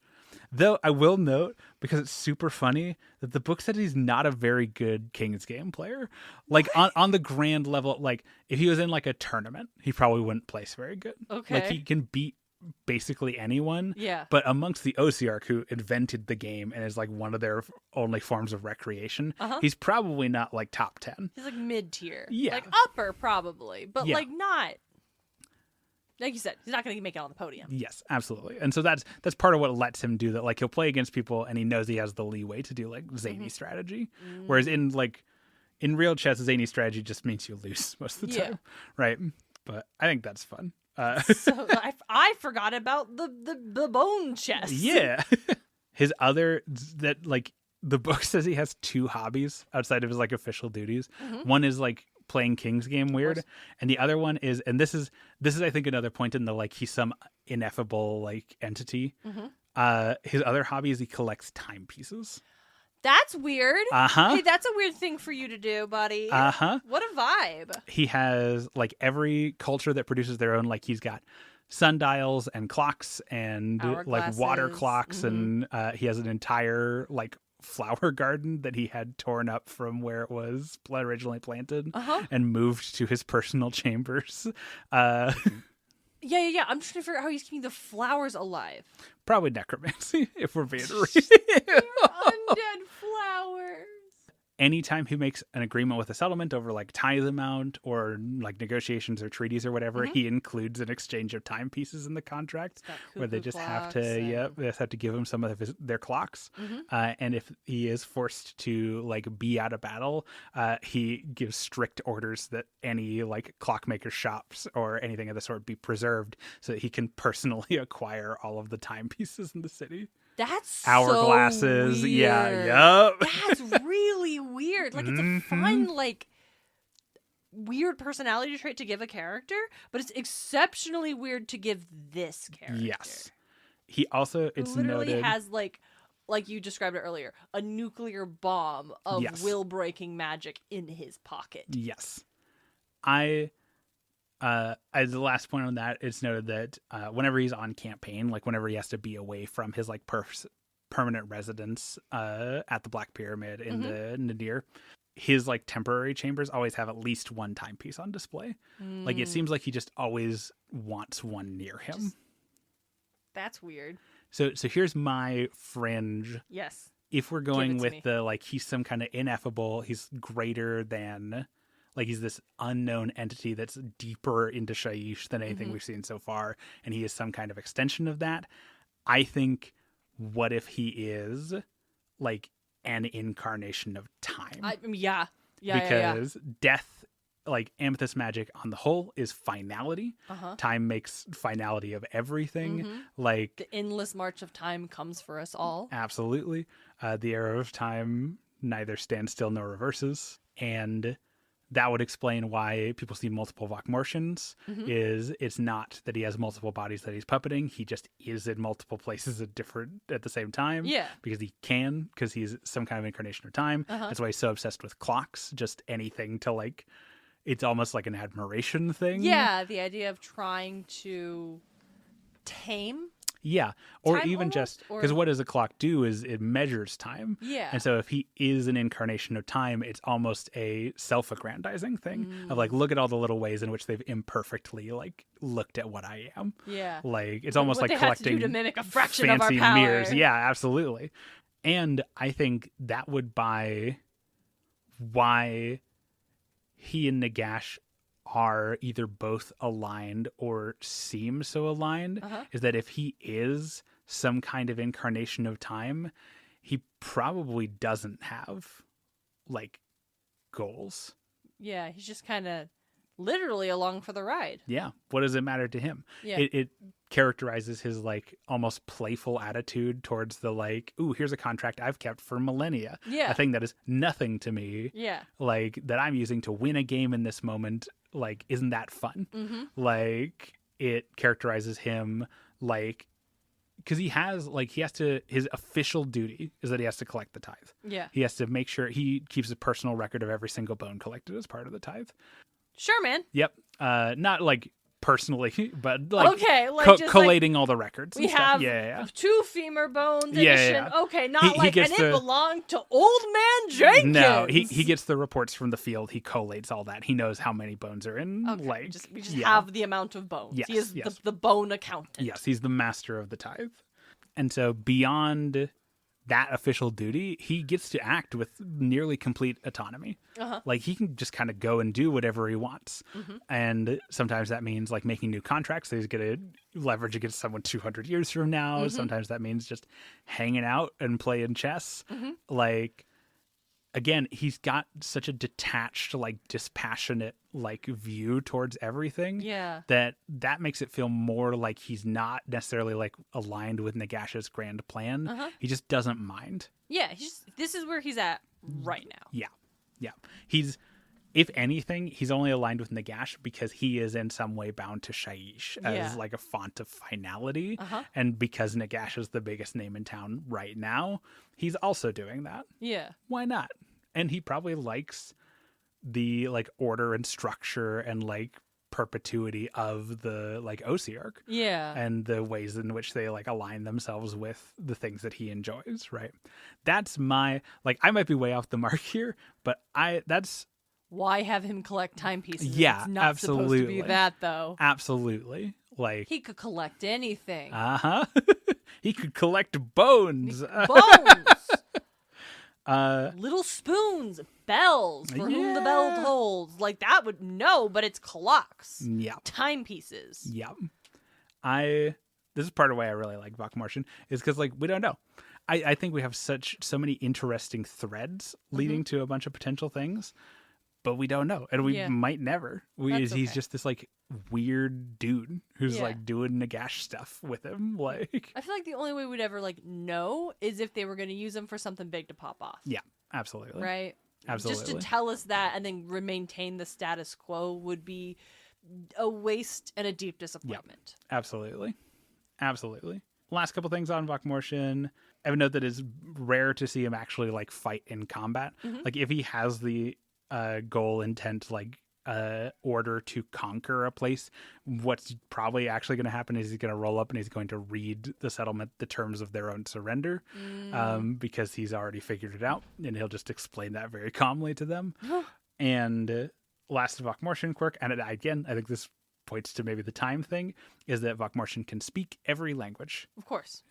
Though I will note, because it's super funny, that the book said he's not a very good King's Game player. Like on the grand level, like if he was in like a tournament, he probably wouldn't place very good. Okay. Like he can beat basically anyone. Yeah. But amongst the Ossiarch who invented the game and is like one of their only forms of recreation, he's probably not like top 10. He's like mid-tier. Yeah. Like upper probably, but like not. Like you said, he's not going to make it on the podium. Yes, absolutely. And so that's part of what lets him do that. Like he'll play against people and he knows he has the leeway to do like zany strategy. Whereas in real chess, zany strategy just means you lose most of the time. Right? But I think that's fun. So I forgot about the bone chest. Yeah. His other that like the book says he has 2 hobbies outside of his like official duties. One is like playing King's Game weird, and the other one is, and this is I think another point in the like he's some ineffable like entity. His other hobby is he collects timepieces. That's weird. Hey, that's a weird thing for you to do, buddy. What a vibe. He has like every culture that produces their own, like he's got sundials and clocks and like water clocks, and he has an entire like flower garden that he had torn up from where it was originally planted and moved to his personal chambers. Yeah. I'm trying to figure out how he's keeping the flowers alive. Probably necromancy, if we're being real. Undead flowers. Anytime he makes an agreement with a settlement over like tithe amount or like negotiations or treaties or whatever, he includes an exchange of timepieces in the contract where they just have to, they just have to give him some of their clocks. And if he is forced to like be out of battle, he gives strict orders that any like clockmaker shops or anything of the sort be preserved so that he can personally acquire all of the timepieces in the city. That's hourglasses. So weird. Yeah. Yep. That's really weird. Like it's a fun, like weird personality trait to give a character, but it's exceptionally weird to give this character. Yes. He also it's literally noted has like you described it earlier, a nuclear bomb of will breaking magic in his pocket. Yes. As the last point on that, it's noted that whenever he's on campaign, like whenever he has to be away from his like permanent residence at the Black Pyramid in the Nadir, his like temporary chambers always have at least one timepiece on display. Like it seems like he just always wants one near him. That's weird. So here's my fringe. Yes. If we're going with the like he's some kind of ineffable, he's greater than. Like he's this unknown entity that's deeper into Shaiish than anything we've seen so far, and he is some kind of extension of that. I think, what if he is like an incarnation of time? Yeah. Because death, like amethyst magic on the whole is finality. Time makes finality of everything. Like the endless march of time comes for us all. Absolutely. The arrow of time neither stands still nor reverses. And that would explain why people see multiple Vokmortians. Is it's not that he has multiple bodies that he's puppeting. He just is in multiple places at the same time. Yeah. Because he can, because he's some kind of incarnation of time. That's why he's so obsessed with clocks. Just anything to like, it's almost like an admiration thing. Yeah, the idea of trying to tame. Yeah, or Time even almost, just or- because what does a clock do is it measures time. Yeah. And so if he is an incarnation of time, it's almost a self-aggrandizing thing of like, look at all the little ways in which they've imperfectly like looked at what I am. Yeah. Like it's almost what like they had to do collecting to mimic a fraction of our fancy power. mirrors. Yeah, absolutely. And I think that would buy why he and Nagash are either both aligned or seem so aligned, is that if he is some kind of incarnation of time, he probably doesn't have like goals. Yeah, he's just kind of literally along for the ride. Yeah. What does it matter to him? Yeah. It characterizes his like almost playful attitude towards the like, ooh, here's a contract I've kept for millennia. Yeah. A thing that is nothing to me. Yeah. Like that I'm using to win a game in this moment. Like, isn't that fun? Like it characterizes him like, because he has to, his official duty is that he has to collect the tithe. Yeah. He has to make sure he keeps a personal record of every single bone collected as part of the tithe. Sure, man. Yep. Not like personally, but like, okay, like just collating all the records. we and stuff. have Yeah. 2 femur bones Yeah, edition. yeah. Okay, not He like, gets and it the- belonged to Old Man Jenkins. No, he gets the reports from the field. He collates all that. He knows how many bones are in. Okay, Like, we just yeah. have the amount of bones. Yes, He is yes. the bone accountant. Yes, he's the master of the tithe. And so beyond that official duty, he gets to act with nearly complete autonomy. Like he can just kind of go and do whatever he wants. And sometimes that means like making new contracts that he's going to leverage against someone 200 years from now. Sometimes that means just hanging out and playing chess. Like, again, he's got such a detached, like dispassionate, like view towards everything. Yeah. That makes it feel more like he's not necessarily like aligned with Nagash's grand plan. He just doesn't mind. Yeah, this is where he's at right now. Yeah. He's, if anything, he's only aligned with Nagash because he is in some way bound to Shaiish as like a font of finality. And because Nagash is the biggest name in town right now, he's also doing that. Yeah. Why not? And he probably likes the like order and structure and like perpetuity of the like Ossiarch Yeah. and the ways in which they like align themselves with the things that he enjoys, right? That's my, like, I might be way off the mark here, but that's Why have him collect timepieces? Yeah, It's not supposed to absolutely. be that, though. absolutely like He could collect anything. he could collect bones. Bones! Little spoons, bells for whom the bell Yeah. tolls. Like, that would, no, but it's clocks. Yeah. Timepieces. Yep. This is part of why I really like Vokmortian is because like we don't know. I think we have so many interesting threads leading to a bunch of potential things, but we don't know, and we might never. That's He's okay. just this like weird dude who's Yeah. like doing Nagash stuff with him. Like, I feel like the only way we'd ever, like, know is if they were going to use him for something big to pop off. yeah, absolutely, Right? absolutely. Just to tell us that and then maintain the status quo would be a waste and a deep disappointment. Absolutely. Last couple things on Vokmortian. I would note that it's rare to see him actually like fight in combat. Like if he has the goal, intent, like order to conquer a place, what's probably actually going to happen is he's going to roll up and he's going to read the settlement the terms of their own surrender, because he's already figured it out, and he'll just explain that very calmly to them. And last Vokmortian quirk, and again, I think this points to maybe the time thing, is that Vokmortian can speak every language. Of course.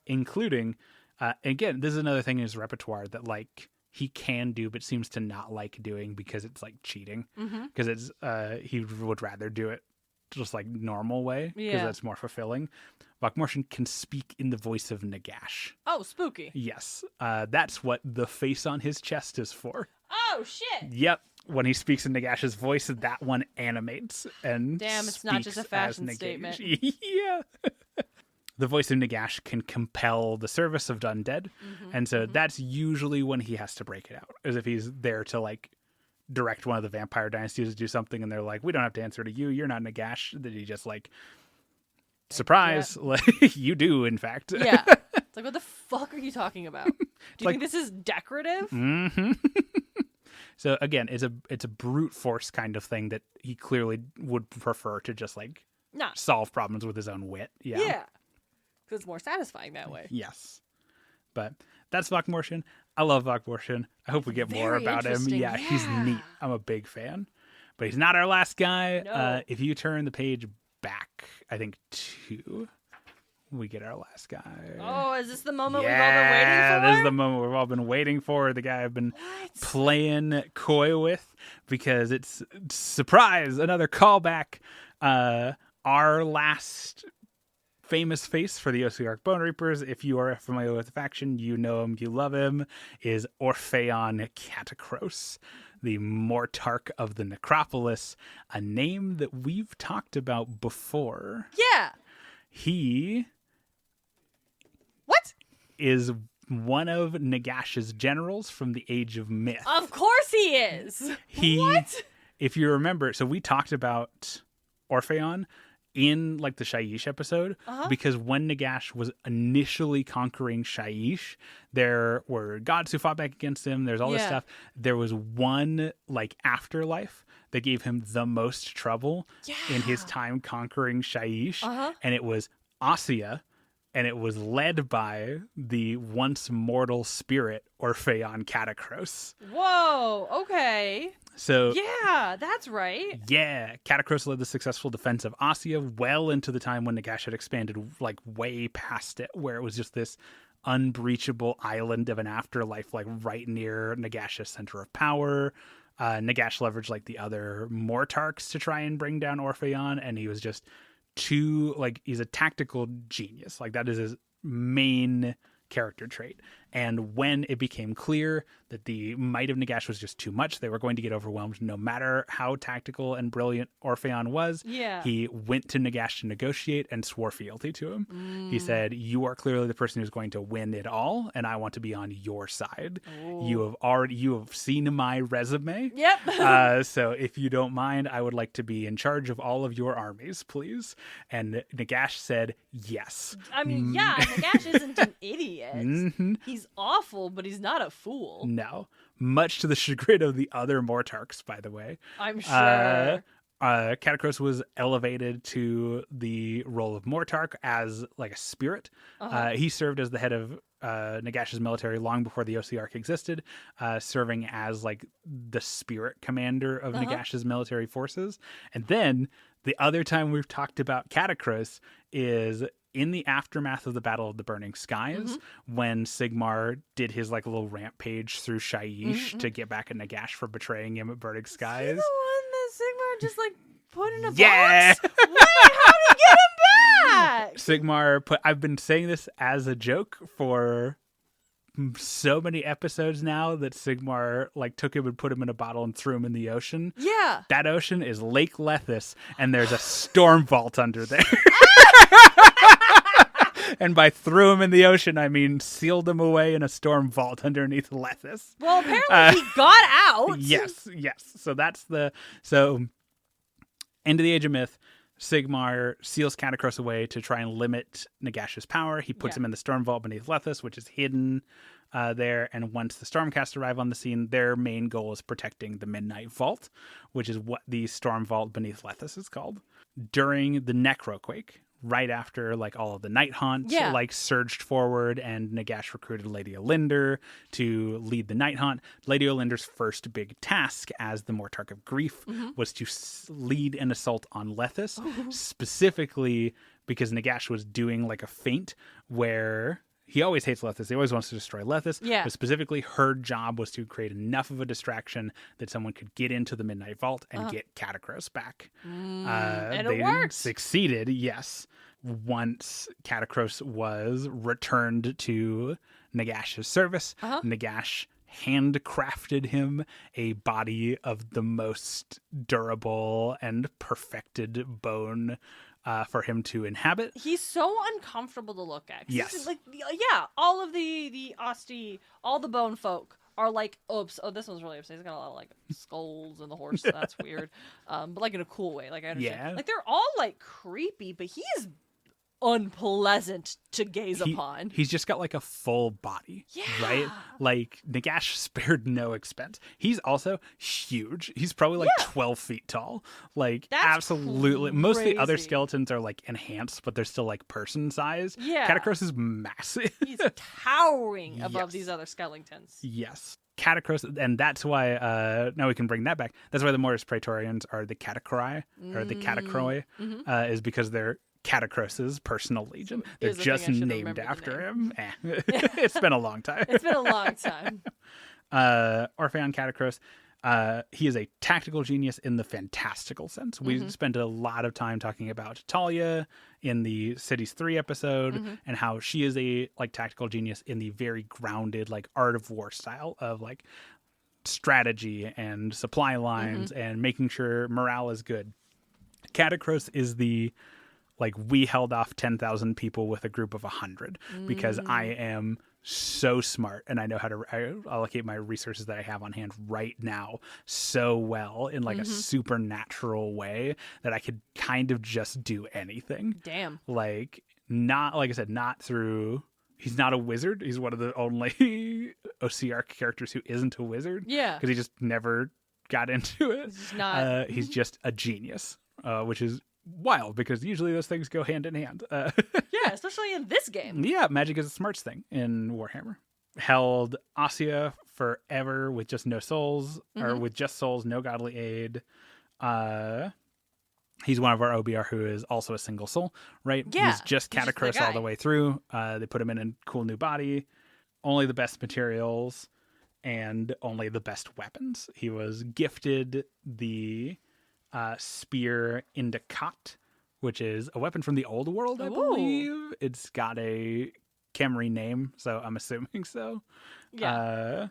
Including, again, this is another thing in his repertoire that like he can do, but seems to not like doing because it's like cheating. Because it's he would rather do it just like normal way because that's more fulfilling. Vokmortian can speak in the voice of Nagash. Oh, spooky. Yes, that's what the face on his chest is for. Oh, shit. Yep. when he speaks in Nagash's voice, that one animates and Damn, it's not just a speaks fashion as Nagash. statement. Yeah. The voice of Nagash can compel the service of undead, and so that's usually when he has to break it out, as if he's there to like direct one of the vampire dynasties to do something, and they're like, "We don't have to answer to you. You're not Nagash." That he just like, surprise, like you do, in fact. Yeah. It's like, what the fuck are you talking about? Do you like- think this is decorative? Mm-hmm. So again, it's a brute force kind of thing that he clearly would prefer to just like Nah. solve problems with his own wit. Yeah. Because it's more satisfying that way. Yes. But that's Vokmorshin. I love Vokmorshin. I hope we get more Very about him. interesting. Yeah, he's neat. I'm a big fan. But he's not our last guy. No. If you turn the page back, I think 2, we get our last guy. Oh, is this the moment we've all been waiting for? This is the moment we've all been waiting for. The guy I've been playing coy with, because it's, surprise, another callback. Our last famous face for the Ossiarch Bonereapers, if you are familiar with the faction, you know him, you love him, is Orpheon Catacros, the Mortarch of the Necropolis, a name that we've talked about before. Yeah. He What? is one of Nagash's generals from the Age of Myth. Of course he is. What? If you remember, so we talked about Orpheon in like the Shyish episode, because when Nagash was initially conquering Shyish, there were gods who fought back against him. There's all this stuff. There was one like afterlife that gave him the most trouble in his time conquering Shyish, and it was Ossia, and it was led by the once mortal spirit Orpheon Catacros. Whoa, okay. So yeah, that's right. Yeah, Catacros led the successful defense of Ossia well into the time when Nagash had expanded like way past it, where it was just this unbreachable island of an afterlife, like right near Nagash's center of power. Nagash leveraged like the other Mortarchs to try and bring down Orpheon, and he was just he's a tactical genius. Like that is his main character trait. And when it became clear that the might of Nagash was just too much, they were going to get overwhelmed no matter how tactical and brilliant Orpheon was. Yeah. He went to Nagash to negotiate and swore fealty to him. He said, "You are clearly the person who's going to win it all, and I want to be on your side. You have seen my resume. Yep. So if you don't mind, I would like to be in charge of all of your armies, please." And Nagash said, yes. I mean, yeah, Nagash isn't an idiot. He's awful, but he's not a fool. No. Much to the chagrin of the other Mortarchs, by the way. I'm sure. Catacros was elevated to the role of Mortarch as like a spirit. He served as the head of Nagash's military long before the Ossiarch existed, serving as like the spirit commander of Nagash's military forces. And then the other time we've talked about Catacros is in the aftermath of the Battle of the Burning Skies, when Sigmar did his like little rampage through Shyish to get back at Nagash for betraying him at Burning Skies. Is he the one that Sigmar just like put in a Yeah. box? Wait, how did he get him back? Sigmar I've been saying this as a joke for so many episodes now, that Sigmar like took him and put him in a bottle and threw him in the ocean. Yeah. That ocean is Lake Lethis, and there's a storm vault under there. And by threw him in the ocean, I mean sealed him away in a storm vault underneath Lethis. Well, apparently he got out. Yes. So that's end of the Age of Myth. Sigmar seals Catacros away to try and limit Nagash's power. He puts him in the Storm Vault beneath Lethis, which is hidden there. And once the Stormcast arrive on the scene, their main goal is protecting the Midnight Vault, which is what the Storm Vault beneath Lethis is called. During the Necroquake, right after like all of the Night Haunt like surged forward, and Nagash recruited Lady Alinder to lead the Night Haunt. Lady Alinder's first big task as the Mortarch of Grief was to lead an assault on Lethis, specifically because Nagash was doing like a feint where he always hates Lethis. He always wants to destroy Lethis. Yeah. But specifically, her job was to create enough of a distraction that someone could get into the Midnight Vault and get Catacros back. And they it worked. Succeeded, yes. Once Catacros was returned to Nagash's service, Nagash handcrafted him a body of the most durable and perfected bone for him to inhabit. He's so uncomfortable to look at. Yes. Like, yeah, all of the Osti, all the bone folk are like, oops. Oh, this one's really upset. He's got a lot of like skulls and the horse. So that's weird. But like in a cool way. Like I understand. Yeah. Like they're all like creepy, but he is unpleasant to gaze upon. He's just got like a full body, Yeah. right? Like Nagash spared no expense. He's also huge. He's probably like 12 feet tall. Like That's absolutely. Most of the other crazy. skeletons are like enhanced, but they're still like person size. Yeah. Catacross is massive. He's towering above Yes. these other skeletons. Yes. Catacross, and that's why now we can bring that back. That's why the Mortis Praetorians are the Catacry or the Catacroy, is because they're Catacross's personal legion. They're Here's the just thing, I should named remember the after name. him. It's been a long time. It's been a long time. Orpheon Catacross, he is a tactical genius in the fantastical sense. We spent a lot of time talking about Talia in the Cities 3 episode and how she is a like tactical genius in the very grounded like art of war style of like strategy and supply lines and making sure morale is good. Catacross is the like we held off 10,000 people with a group of 100 because I am so smart and I know how to allocate my resources that I have on hand right now so well in like a supernatural way that I could kind of just do anything. Damn. Like not, like I said, not through, he's not a wizard. He's one of the only Ossiarch characters who isn't a wizard. Yeah. Because he just never got into it. He's just not. He's just a genius, which is wild because usually those things go hand in hand. Yeah, especially in this game. Yeah, magic is a smarts thing in Warhammer. Held Ossia forever with just no souls, or with just souls, no godly aid. He's one of our OBR who is also a single soul, right? Yeah, He's just he's just the Catacross all guy. the way through. They put him in a cool new body, only the best materials, and only the best weapons. He was gifted the spear Indicat, which is a weapon from the old world, I believe. It's got a Khemri name, so I'm assuming so. Yeah.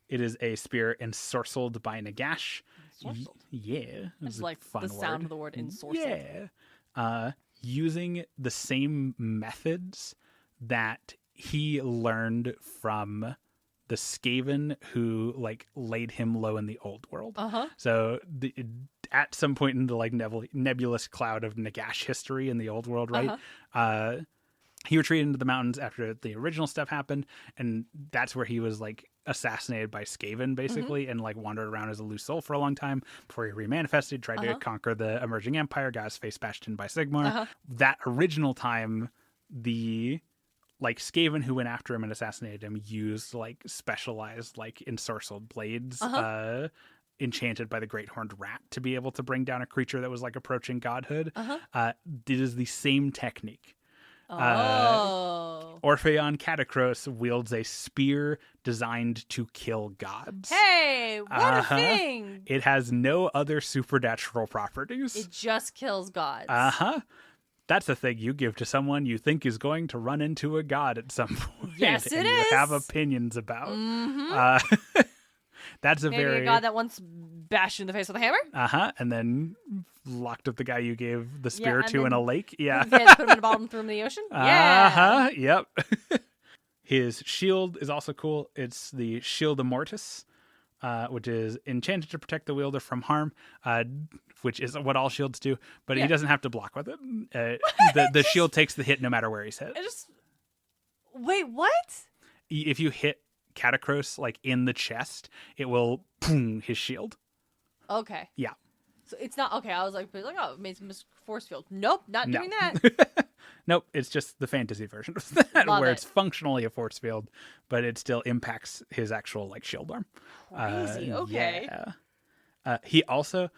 It is a spear ensorcelled by Nagash. Ensorcelled? Yeah. It's like the sound of the word ensorcelled. Yeah. Using the same methods that he learned from the Skaven who like laid him low in the old world. So at some point in the like nebulous cloud of Nagash history in the old world, right? He retreated into the mountains after the original stuff happened, and that's where he was like assassinated by Skaven basically, and like wandered around as a loose soul for a long time before he remanifested, tried to conquer the emerging empire, got his face bashed in by Sigmar. That original time, the like Skaven who went after him and assassinated him used like specialized like ensorcelled blades enchanted by the great horned rat to be able to bring down a creature that was like approaching godhood. It is the same technique. Orpheon Catacross wields a spear designed to kill gods. Hey, what a thing! It has no other supernatural properties. It just kills gods. That's the thing you give to someone you think is going to run into a god at some point. Yes, it and is. You have opinions about. That's a Maybe very a god that once bashed you in the face with a hammer? and then locked up the guy you gave the spear and to in then a lake. Yeah. You had to put him in a bottle and threw him in the ocean? Yeah. Yep. His shield is also cool. It's the Shield of Mortis, which is enchanted to protect the wielder from harm, which is what all shields do, but he doesn't have to block with it. The shield takes the hit no matter where he's hit. Wait, what? If you hit Catacross like in the chest, it will boom his shield. Okay. Yeah. So it's not okay. I was like, oh, it made some force field. Nope, not doing that. Nope, it's just the fantasy version of that, Love where it. it's functionally a force field, but it still impacts his actual like shield arm. Crazy. Okay. Yeah. He also,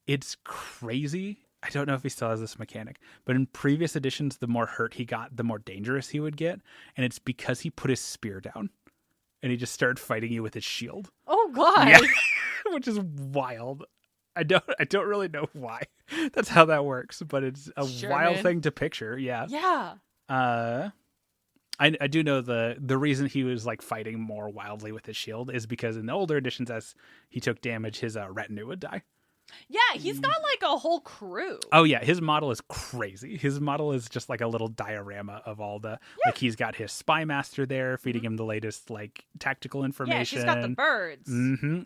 it's crazy. I don't know if he still has this mechanic, but in previous editions, the more hurt he got, the more dangerous he would get, and it's because he put his spear down, and he just started fighting you with his shield. Oh God. Yeah. Which is wild. I don't really know why that's how that works, but it's a wild thing to picture. Yeah. Yeah. I do know the reason he was like fighting more wildly with his shield is because in the older editions, as he took damage, his retinue would die. Yeah, he's got like a whole crew. Oh yeah, his model is crazy. His model is just like a little diorama of all the like he's got his spy master there feeding him the latest like tactical information. Yeah, she's got the birds.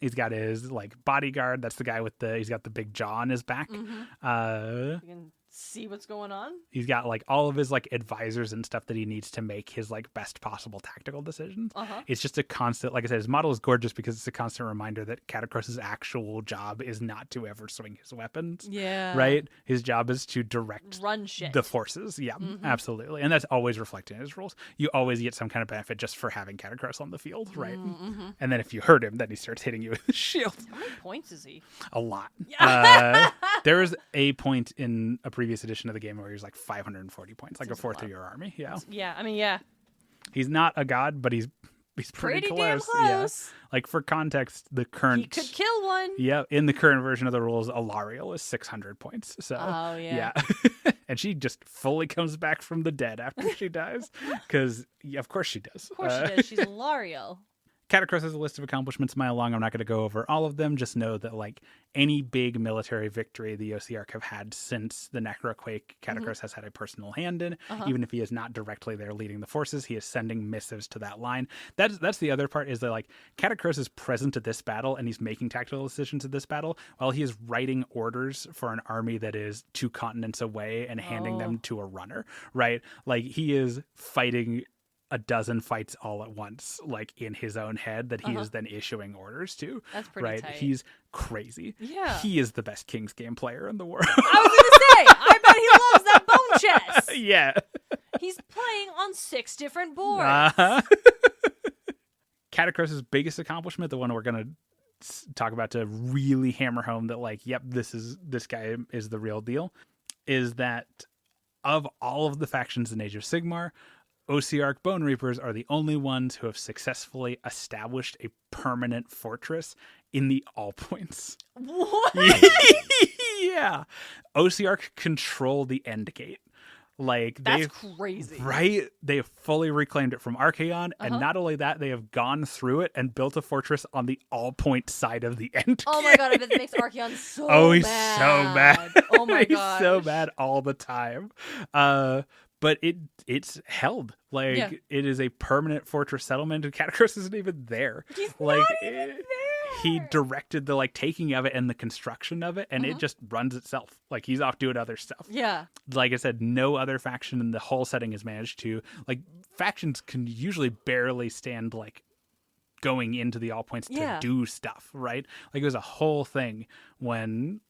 He's got his like bodyguard. That's the guy with he's got the big jaw on his back. You can see what's going on. He's got like all of his like advisors and stuff that he needs to make his like best possible tactical decisions. It's just a constant, like I said, his model is gorgeous because it's a constant reminder that Catacross's actual job is not to ever swing his weapons. Yeah. Right? His job is to run shit. The forces. Yeah, absolutely. And that's always reflected in his rules. You always get some kind of benefit just for having Catacross on the field, right? And then if you hurt him, then he starts hitting you with his shield. How many points is he? A lot. There was a point in a previous edition of the game where he was like 540 points, like a fourth of your army. Yeah. Yeah, I mean, yeah. He's not a god, but he's pretty close. Damn close. Yeah. Like for context, the current He could kill one. Yeah, in the current version of the rules, Alariel is 600 points. So yeah. And she just fully comes back from the dead after she dies, because of course she does. Of course she does. She's Alariel. Catacross has a list of accomplishments mile long. I'm not going to go over all of them. Just know that like any big military victory the Ossiarch have had since the Necroquake, Catacross has had a personal hand in. Even if he is not directly there leading the forces, he is sending missives to that line. That's the other part, is that like Catacross is present at this battle and he's making tactical decisions at this battle while he is writing orders for an army that is 2 continents away and handing them to a runner, right? Like he is fighting a dozen fights all at once, like in his own head, that he is then issuing orders to. That's pretty tight. He's crazy. Yeah. He is the best King's game player in the world. I was going to say, I bet he loves that bone chest. Yeah. He's playing on 6 different boards. Catacross's biggest accomplishment, the one we're going to talk about to really hammer home that like, yep, this guy is the real deal, is that of all of the factions in Age of Sigmar, Ossiarch Bonereapers are the only ones who have successfully established a permanent fortress in the all points. What? Yeah. Ossiarch control the end gate. Like that's crazy. Right? They have fully reclaimed it from Archaon, and not only that, they have gone through it and built a fortress on the all point side of the end. Oh my god, I bet it makes Archaon so he's mad. So mad. Oh my god. He's so mad all the time. But it's held. Like it is a permanent fortress settlement, and Catacross isn't even there. He's like not even there. He directed the like taking of it and the construction of it, and it just runs itself. Like he's off doing other stuff. Yeah. Like I said, no other faction in the whole setting has managed to, like, factions can usually barely stand like going into the all points to do stuff, right? Like it was a whole thing when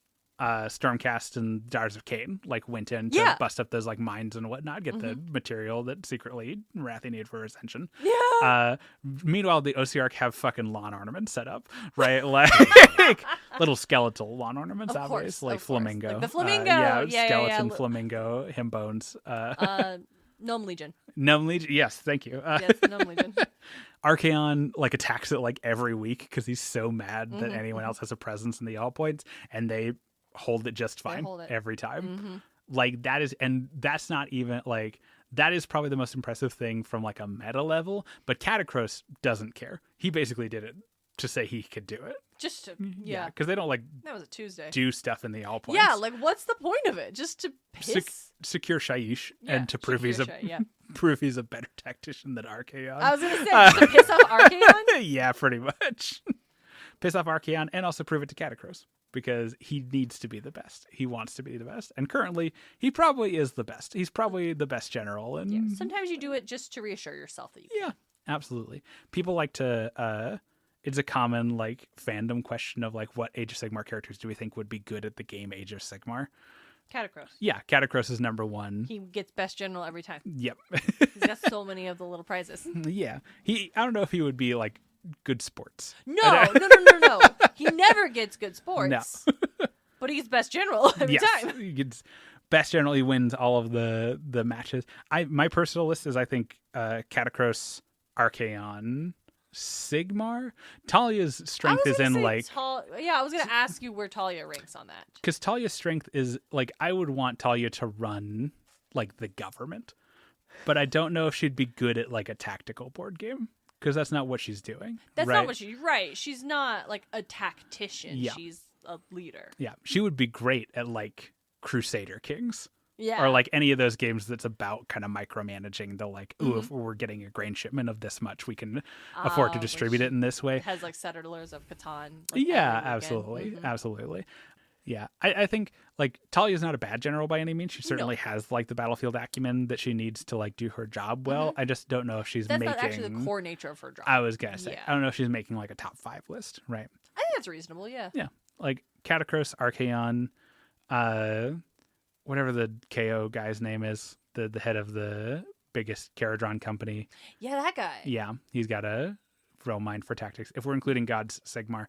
Stormcast and Daughters of Cain like went in to bust up those like mines and whatnot, get the material that secretly Wrathy needed for Ascension. Yeah. Meanwhile, the Ossiarch have fucking lawn ornaments set up, right? Like little skeletal lawn ornaments, obviously, like flamingo. Like the flamingo, skeleton flamingo, him bones. Gnome Legion. Gnome Legion, yes, thank you. Yes, Gnome Legion. Archaon like attacks it like every week because he's so mad that anyone else has a presence in the all points, and they hold it just fine every time. Like that is, and that's not even like, that is probably the most impressive thing from like a meta level, but Catacross doesn't care. He basically did it to say he could do it. Just to, because they don't like that was a Tuesday do stuff in the all points. Yeah, like what's the point of it? Just to piss secure Shaiish and to prove he's a better tactician than Archaon. I was gonna say just to piss off Archaon. Yeah, pretty much. Piss off Archaon and also prove it to Catacross, because he needs to be the best. He wants to be the best, and currently he probably is the best. He's probably the best general. And sometimes you do it just to reassure yourself that you can. Yeah, absolutely. People like to. It's a common like fandom question of like, what Age of Sigmar characters do we think would be good at the game Age of Sigmar? Catacross. Yeah, Catacross is number one. He gets best general every time. Yep. He's got so many of the little prizes. Yeah. I don't know if he would be like good sports. No. He never gets good sports. No. But he gets best general every time. He gets best general. He wins all of the matches. My personal list is, I think, Catacross, Archaon, Sigmar. Talia's strength is in like I was gonna ask you where Talia ranks on that, because Talia's strength is like, I would want Talia to run like the government. But I don't know if she'd be good at like a tactical board game because that's not what she's doing. That's right? not what she's not like a tactician. Yeah. She's a leader. Yeah, she would be great at like Crusader Kings. Yeah. Or like any of those games that's about kind of micromanaging the like, ooh, if we're getting a grain shipment of this much, we can afford to distribute it in this way. It has like Settlers of Catan. Like, yeah, absolutely. Absolutely. Yeah. I think like Talia's not a bad general by any means. She certainly has like the battlefield acumen that she needs to like do her job well. I just don't know if she's That's making... not actually the core nature of her job. I was going to say, Yeah. I don't know if she's making like a top 5 list, right? I think that's reasonable, yeah. Yeah. Like Catacross, Archaon, whatever the KO guy's name is, the head of the biggest Caradron company. Yeah, that guy. Yeah, he's got a real mind for tactics. If we're including God's Sigmar,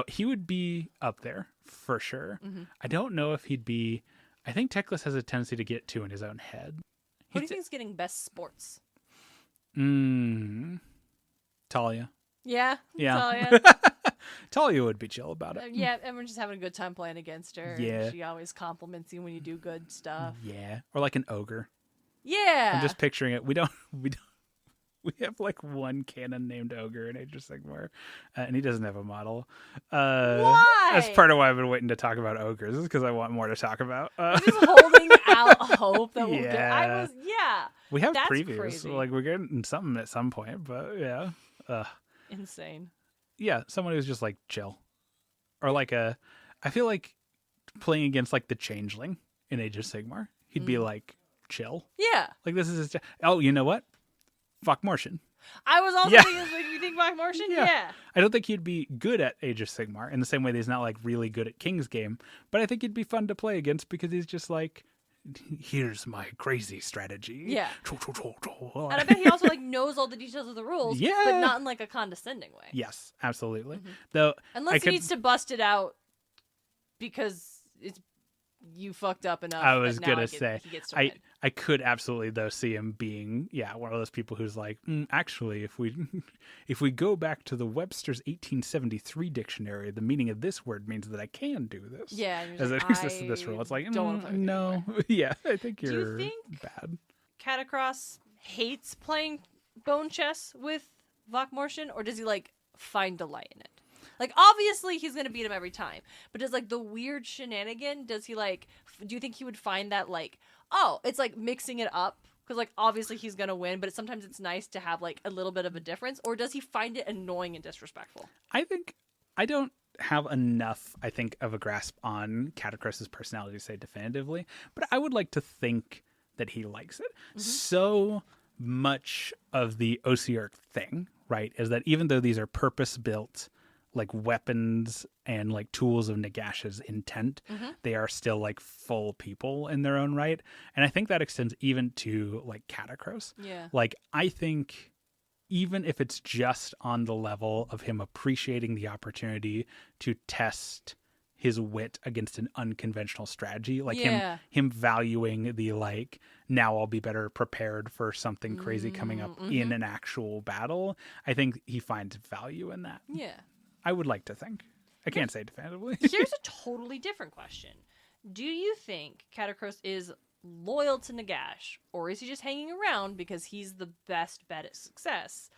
he would be up there for sure. I don't know if he'd be... I think Teclis has a tendency to get too in his own head. Who do you think is getting best sports? Talia. Yeah? Yeah. Talia. Talia would be chill about it. Yeah, everyone's just having a good time playing against her. Yeah. She always compliments you when you do good stuff. Yeah. Or like an ogre. Yeah. I'm just picturing it. We have like one canon named Ogre in Age of Sigmar, and he doesn't have a model. Why? That's part of why I've been waiting to talk about ogres, is because I want more to talk about. I'm just holding out hope that we'll get. We have That's previews. crazy. Like we're getting something at some point, but yeah. Insane. Yeah, someone who's just like chill. Or like I feel like playing against like the Changeling in Age of Sigmar, he'd be like chill. Yeah. Like this is oh, you know what? Fuck Martian. I was also thinking, you think Black Martian? Yeah. I don't think he'd be good at Age of Sigmar in the same way that he's not like really good at King's Game, but I think he'd be fun to play against because he's just like, here's my crazy strategy. Yeah. And And I bet he also like knows all the details of the rules, but not in like a condescending way. Yes, absolutely. Though unless he needs to bust it out because it's you fucked up enough. I was gonna say he gets to win. I could absolutely though see him being one of those people who's like, actually, if we go back to the Webster's 1873 dictionary, the meaning of this word means that I can do this. Yeah, as it exists in this rule, it's like no, yeah, I think you're bad. Catacross hates playing bone chess with Vokmortian, or does he like find delight in it? Like, obviously, he's going to beat him every time. But does, like, the weird shenanigan, does he, like... do you think he would find that, like... oh, it's, like, mixing it up? Because, like, obviously he's going to win, but sometimes it's nice to have, like, a little bit of a difference. Or does he find it annoying and disrespectful? I think... I don't have enough, I think, of a grasp on Catacross's personality to say definitively. But I would like to think that he likes it. So much of the Ossiarch thing, right, is that even though these are purpose-built... like weapons and like tools of Nagash's intent, they are still like full people in their own right. And I think that extends even to like Catacross. Yeah. Like I think even if it's just on the level of him appreciating the opportunity to test his wit against an unconventional strategy, like him valuing the like, now I'll be better prepared for something crazy coming up in an actual battle. I think he finds value in that. Yeah. I would like to think. I can't say definitively. Here's a totally different question. Do you think Catacross is loyal to Nagash, or is he just hanging around because he's the best bet at success?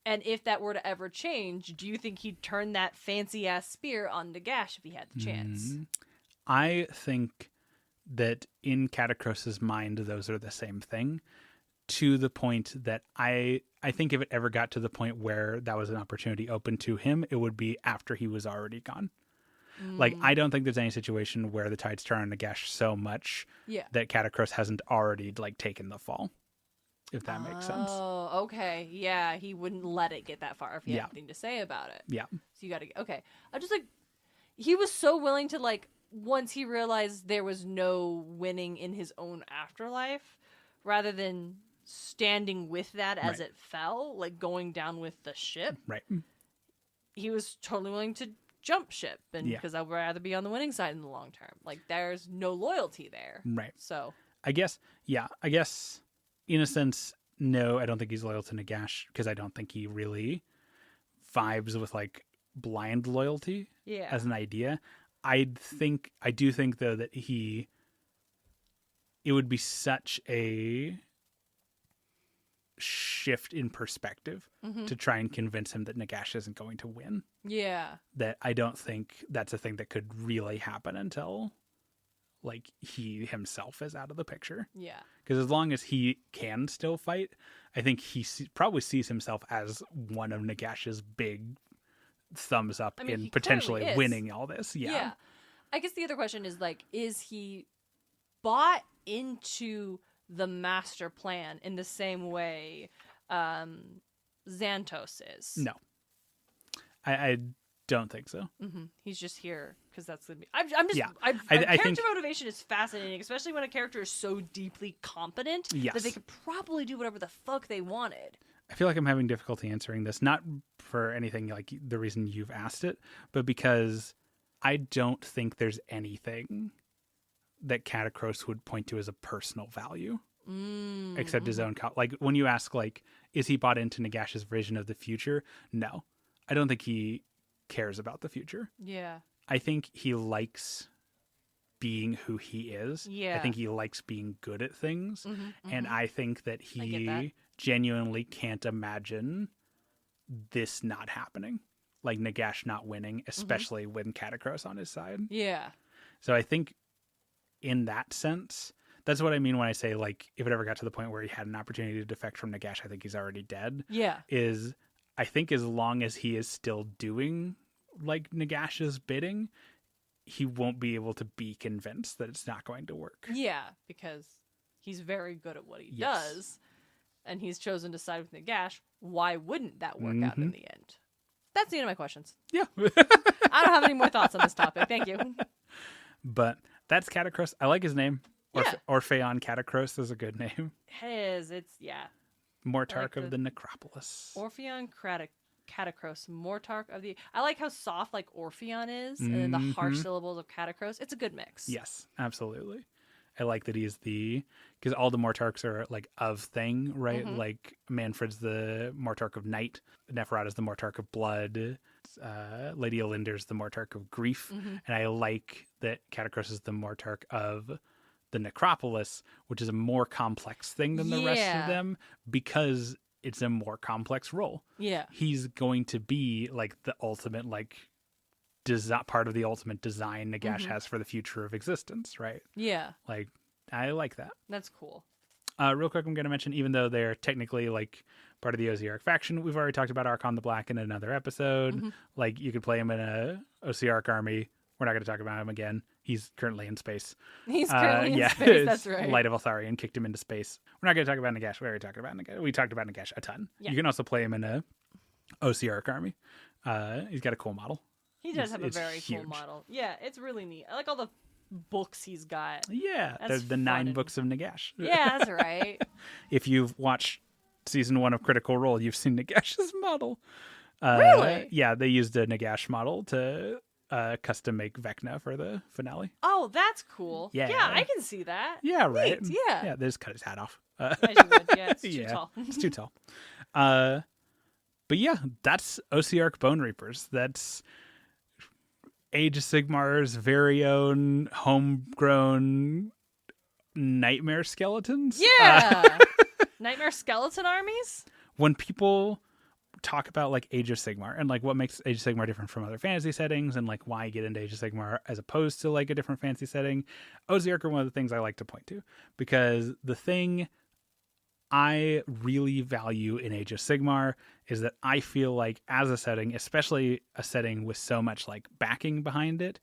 And if that were to ever change, do you think he'd turn that fancy-ass spear on Nagash if he had the chance? I think that in Catacross's mind, those are the same thing. To the point that I think if it ever got to the point where that was an opportunity open to him, it would be after he was already gone. Like, I don't think there's any situation where the tides turn on Nagash so much that Catacross hasn't already, like, taken the fall, if that makes sense. Oh, okay. Yeah, he wouldn't let it get that far if he had anything to say about it. Yeah. So you gotta, okay. I just, like, he was so willing to, like, once he realized there was no winning in his own afterlife, rather than... standing with that as it fell, like going down with the ship. Right. He was totally willing to jump ship, and because I would rather be on the winning side in the long term. Like there's no loyalty there. Right. So I guess in a sense, no, I don't think he's loyal to Nagash because I don't think he really vibes with like blind loyalty as an idea. I do think though that he it would be such a shift in perspective to try and convince him that Nagash isn't going to win. Yeah. That I don't think that's a thing that could really happen until like he himself is out of the picture. Yeah. Because as long as he can still fight, I think he probably sees himself as one of Nagash's big thumbs up in potentially winning all this. Yeah. I guess the other question is like, is he bought into the master plan in the same way Xantos is? No. I don't think so. He's just here because that's the. I'm just. Yeah. Character motivation is fascinating, especially when a character is so deeply competent that they could probably do whatever the fuck they wanted. I feel like I'm having difficulty answering this, not for anything like the reason you've asked it, but because I don't think there's anything that Catacross would point to as a personal value, except his own. Like when you ask, like, is he bought into Nagash's vision of the future? No, I don't think he cares about the future. Yeah, I think he likes being who he is. Yeah, I think he likes being good at things, and I think that he genuinely can't imagine this not happening, like Nagash not winning, especially when Catacross on his side. Yeah. So I think in that sense, that's what I mean when I say, like, if it ever got to the point where he had an opportunity to defect from Nagash, I think he's already dead. Yeah. I think as long as he is still doing like Nagash's bidding, he won't be able to be convinced that it's not going to work. Yeah, because he's very good at what he does, and he's chosen to side with Nagash. Why wouldn't that work out in the end? That's the end of my questions. Yeah. I don't have any more thoughts on this topic. Thank you. But that's Catacross. I like his name. Yeah. Orpheon Catacross is a good name. It's Mortarch of the Necropolis. Orpheon Catacross, Mortarch of the... I like how soft like Orpheon is, and then the harsh syllables of Catacross. It's a good mix. Yes, absolutely. I like that he's because all the Mortarchs are like of thing, right? Like Manfred's the Mortarch of Night, Neferata's the Mortarch of Blood, Lady Olinder's the Mortarch of Grief, and I like that Catacross is the Mortarch of the Necropolis, which is a more complex thing than the rest of them because it's a more complex role. Yeah, he's going to be like the ultimate part of the ultimate design Nagash has for the future of existence, right? Yeah. Like, I like that. That's cool. Real quick, I'm going to mention, even though they're technically like part of the Ossiarch faction, we've already talked about Archon the Black in another episode. Like, you could play him in a Ossiarch army. We're not going to talk about him again. He's currently in space. He's currently in space, that's right. Light of Altharian kicked him into space. We're not going to talk about Nagash. We already talked about Nagash. We talked about Nagash a ton. Yeah. You can also play him in a Ossiarch army. He's got a cool model. He does have a very cool model. Yeah, it's really neat. I like all the books he's got. Yeah, there's the 9 books of Nagash. Yeah, that's right. If you've watched season 1 of Critical Role, you've seen Nagash's model. Really? Yeah, they used a Nagash model to custom make Vecna for the finale. Oh, that's cool. Yeah, I can see that. Yeah, right. Neat. Yeah. Yeah, they just cut his hat off. As you would. Yeah, it's too tall. It's too tall. But yeah, that's Ossiarch Bonereapers. That's Age of Sigmar's very own homegrown nightmare skeletons. Yeah. Nightmare skeleton armies? When people talk about like Age of Sigmar and like what makes Age of Sigmar different from other fantasy settings and like why get into Age of Sigmar as opposed to like a different fantasy setting, Ossiarch are one of the things I like to point to, because the thing I really value in Age of Sigmar is that I feel like as a setting, especially a setting with so much like backing behind it,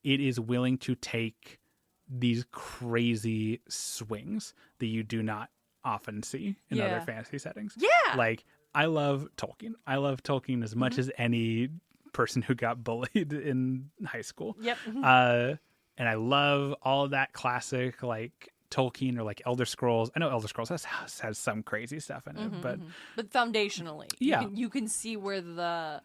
it is willing to take these crazy swings that you do not often see in other fantasy settings. Yeah. Like, I love Tolkien. I love Tolkien as much as any person who got bullied in high school. Yep. And I love all of that classic, like, Tolkien or like Elder Scrolls. I know Elder Scrolls has some crazy stuff in it, but foundationally, yeah, you can see where the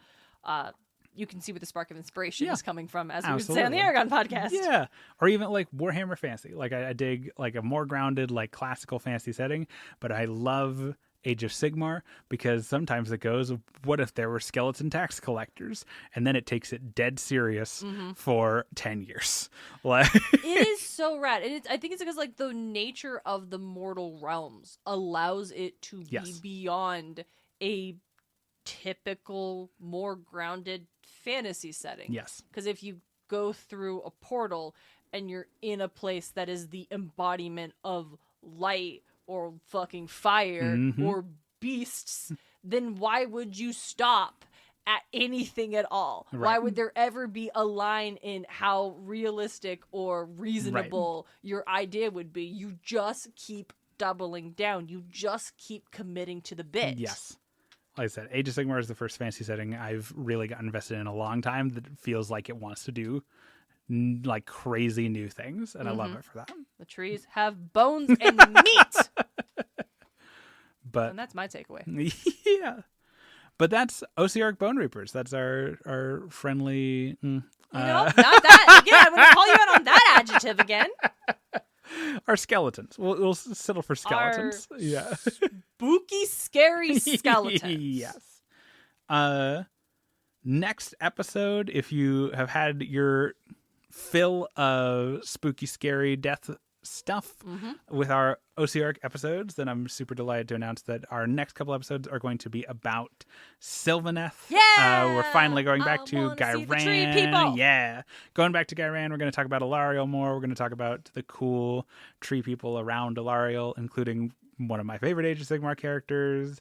spark of inspiration is coming from, as we would Absolutely. say on the Aragon podcast. Yeah, or even like Warhammer Fantasy. Like I dig like a more grounded, like classical fantasy setting, but I love Age of Sigmar, because sometimes it goes, what if there were skeleton tax collectors? And then it takes it dead serious for 10 years. Like, it is so rad. And I think it's because like the nature of the mortal realms allows it to be beyond a typical, more grounded fantasy setting. Yes. Because if you go through a portal and you're in a place that is the embodiment of light or fucking fire or beasts, then why would you stop at anything at all? Right. Why would there ever be a line in how realistic or reasonable your idea would be? You just keep doubling down. You just keep committing to the bit. Yes. Like I said, Age of Sigmar is the first fantasy setting I've really gotten invested in a long time that feels like it wants to do like crazy new things, and I love it for that. The trees have bones and meat. But and that's my takeaway. Yeah. But that's Ossiarch Bonereapers. That's our friendly not that again. I'm gonna call you out on that adjective again. Our skeletons. We'll settle for skeletons. Yeah. Spooky, scary skeletons. Yes. Next episode, if you have had your fill of spooky, scary death stuff with our Ossiarch episodes, then I'm super delighted to announce that our next couple episodes are going to be about Sylvaneth. Yeah! We're finally going back to Ghyran. Yeah. Going back to Ghyran, we're going to talk about Alariel more. We're going to talk about the cool tree people around Alariel, including one of my favorite Age of Sigmar characters.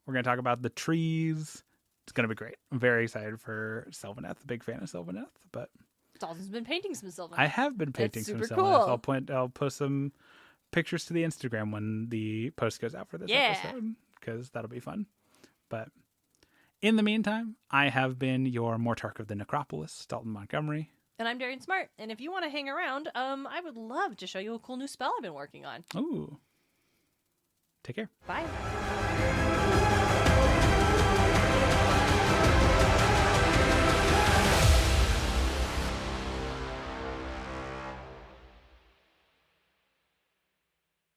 We're going to talk about the trees. It's going to be great. I'm very excited for Sylvaneth. A big fan of Sylvaneth, but Dalton's been painting some Sylvaneth. I have been painting some Sylvaneth. Cool. I'll post some pictures to the Instagram when the post goes out for this episode, because that'll be fun. But in the meantime, I have been your Mortarch of the Necropolis, Dalton Montgomery. And I'm Darian Smart. And if you want to hang around, I would love to show you a cool new spell I've been working on. Ooh. Take care. Bye.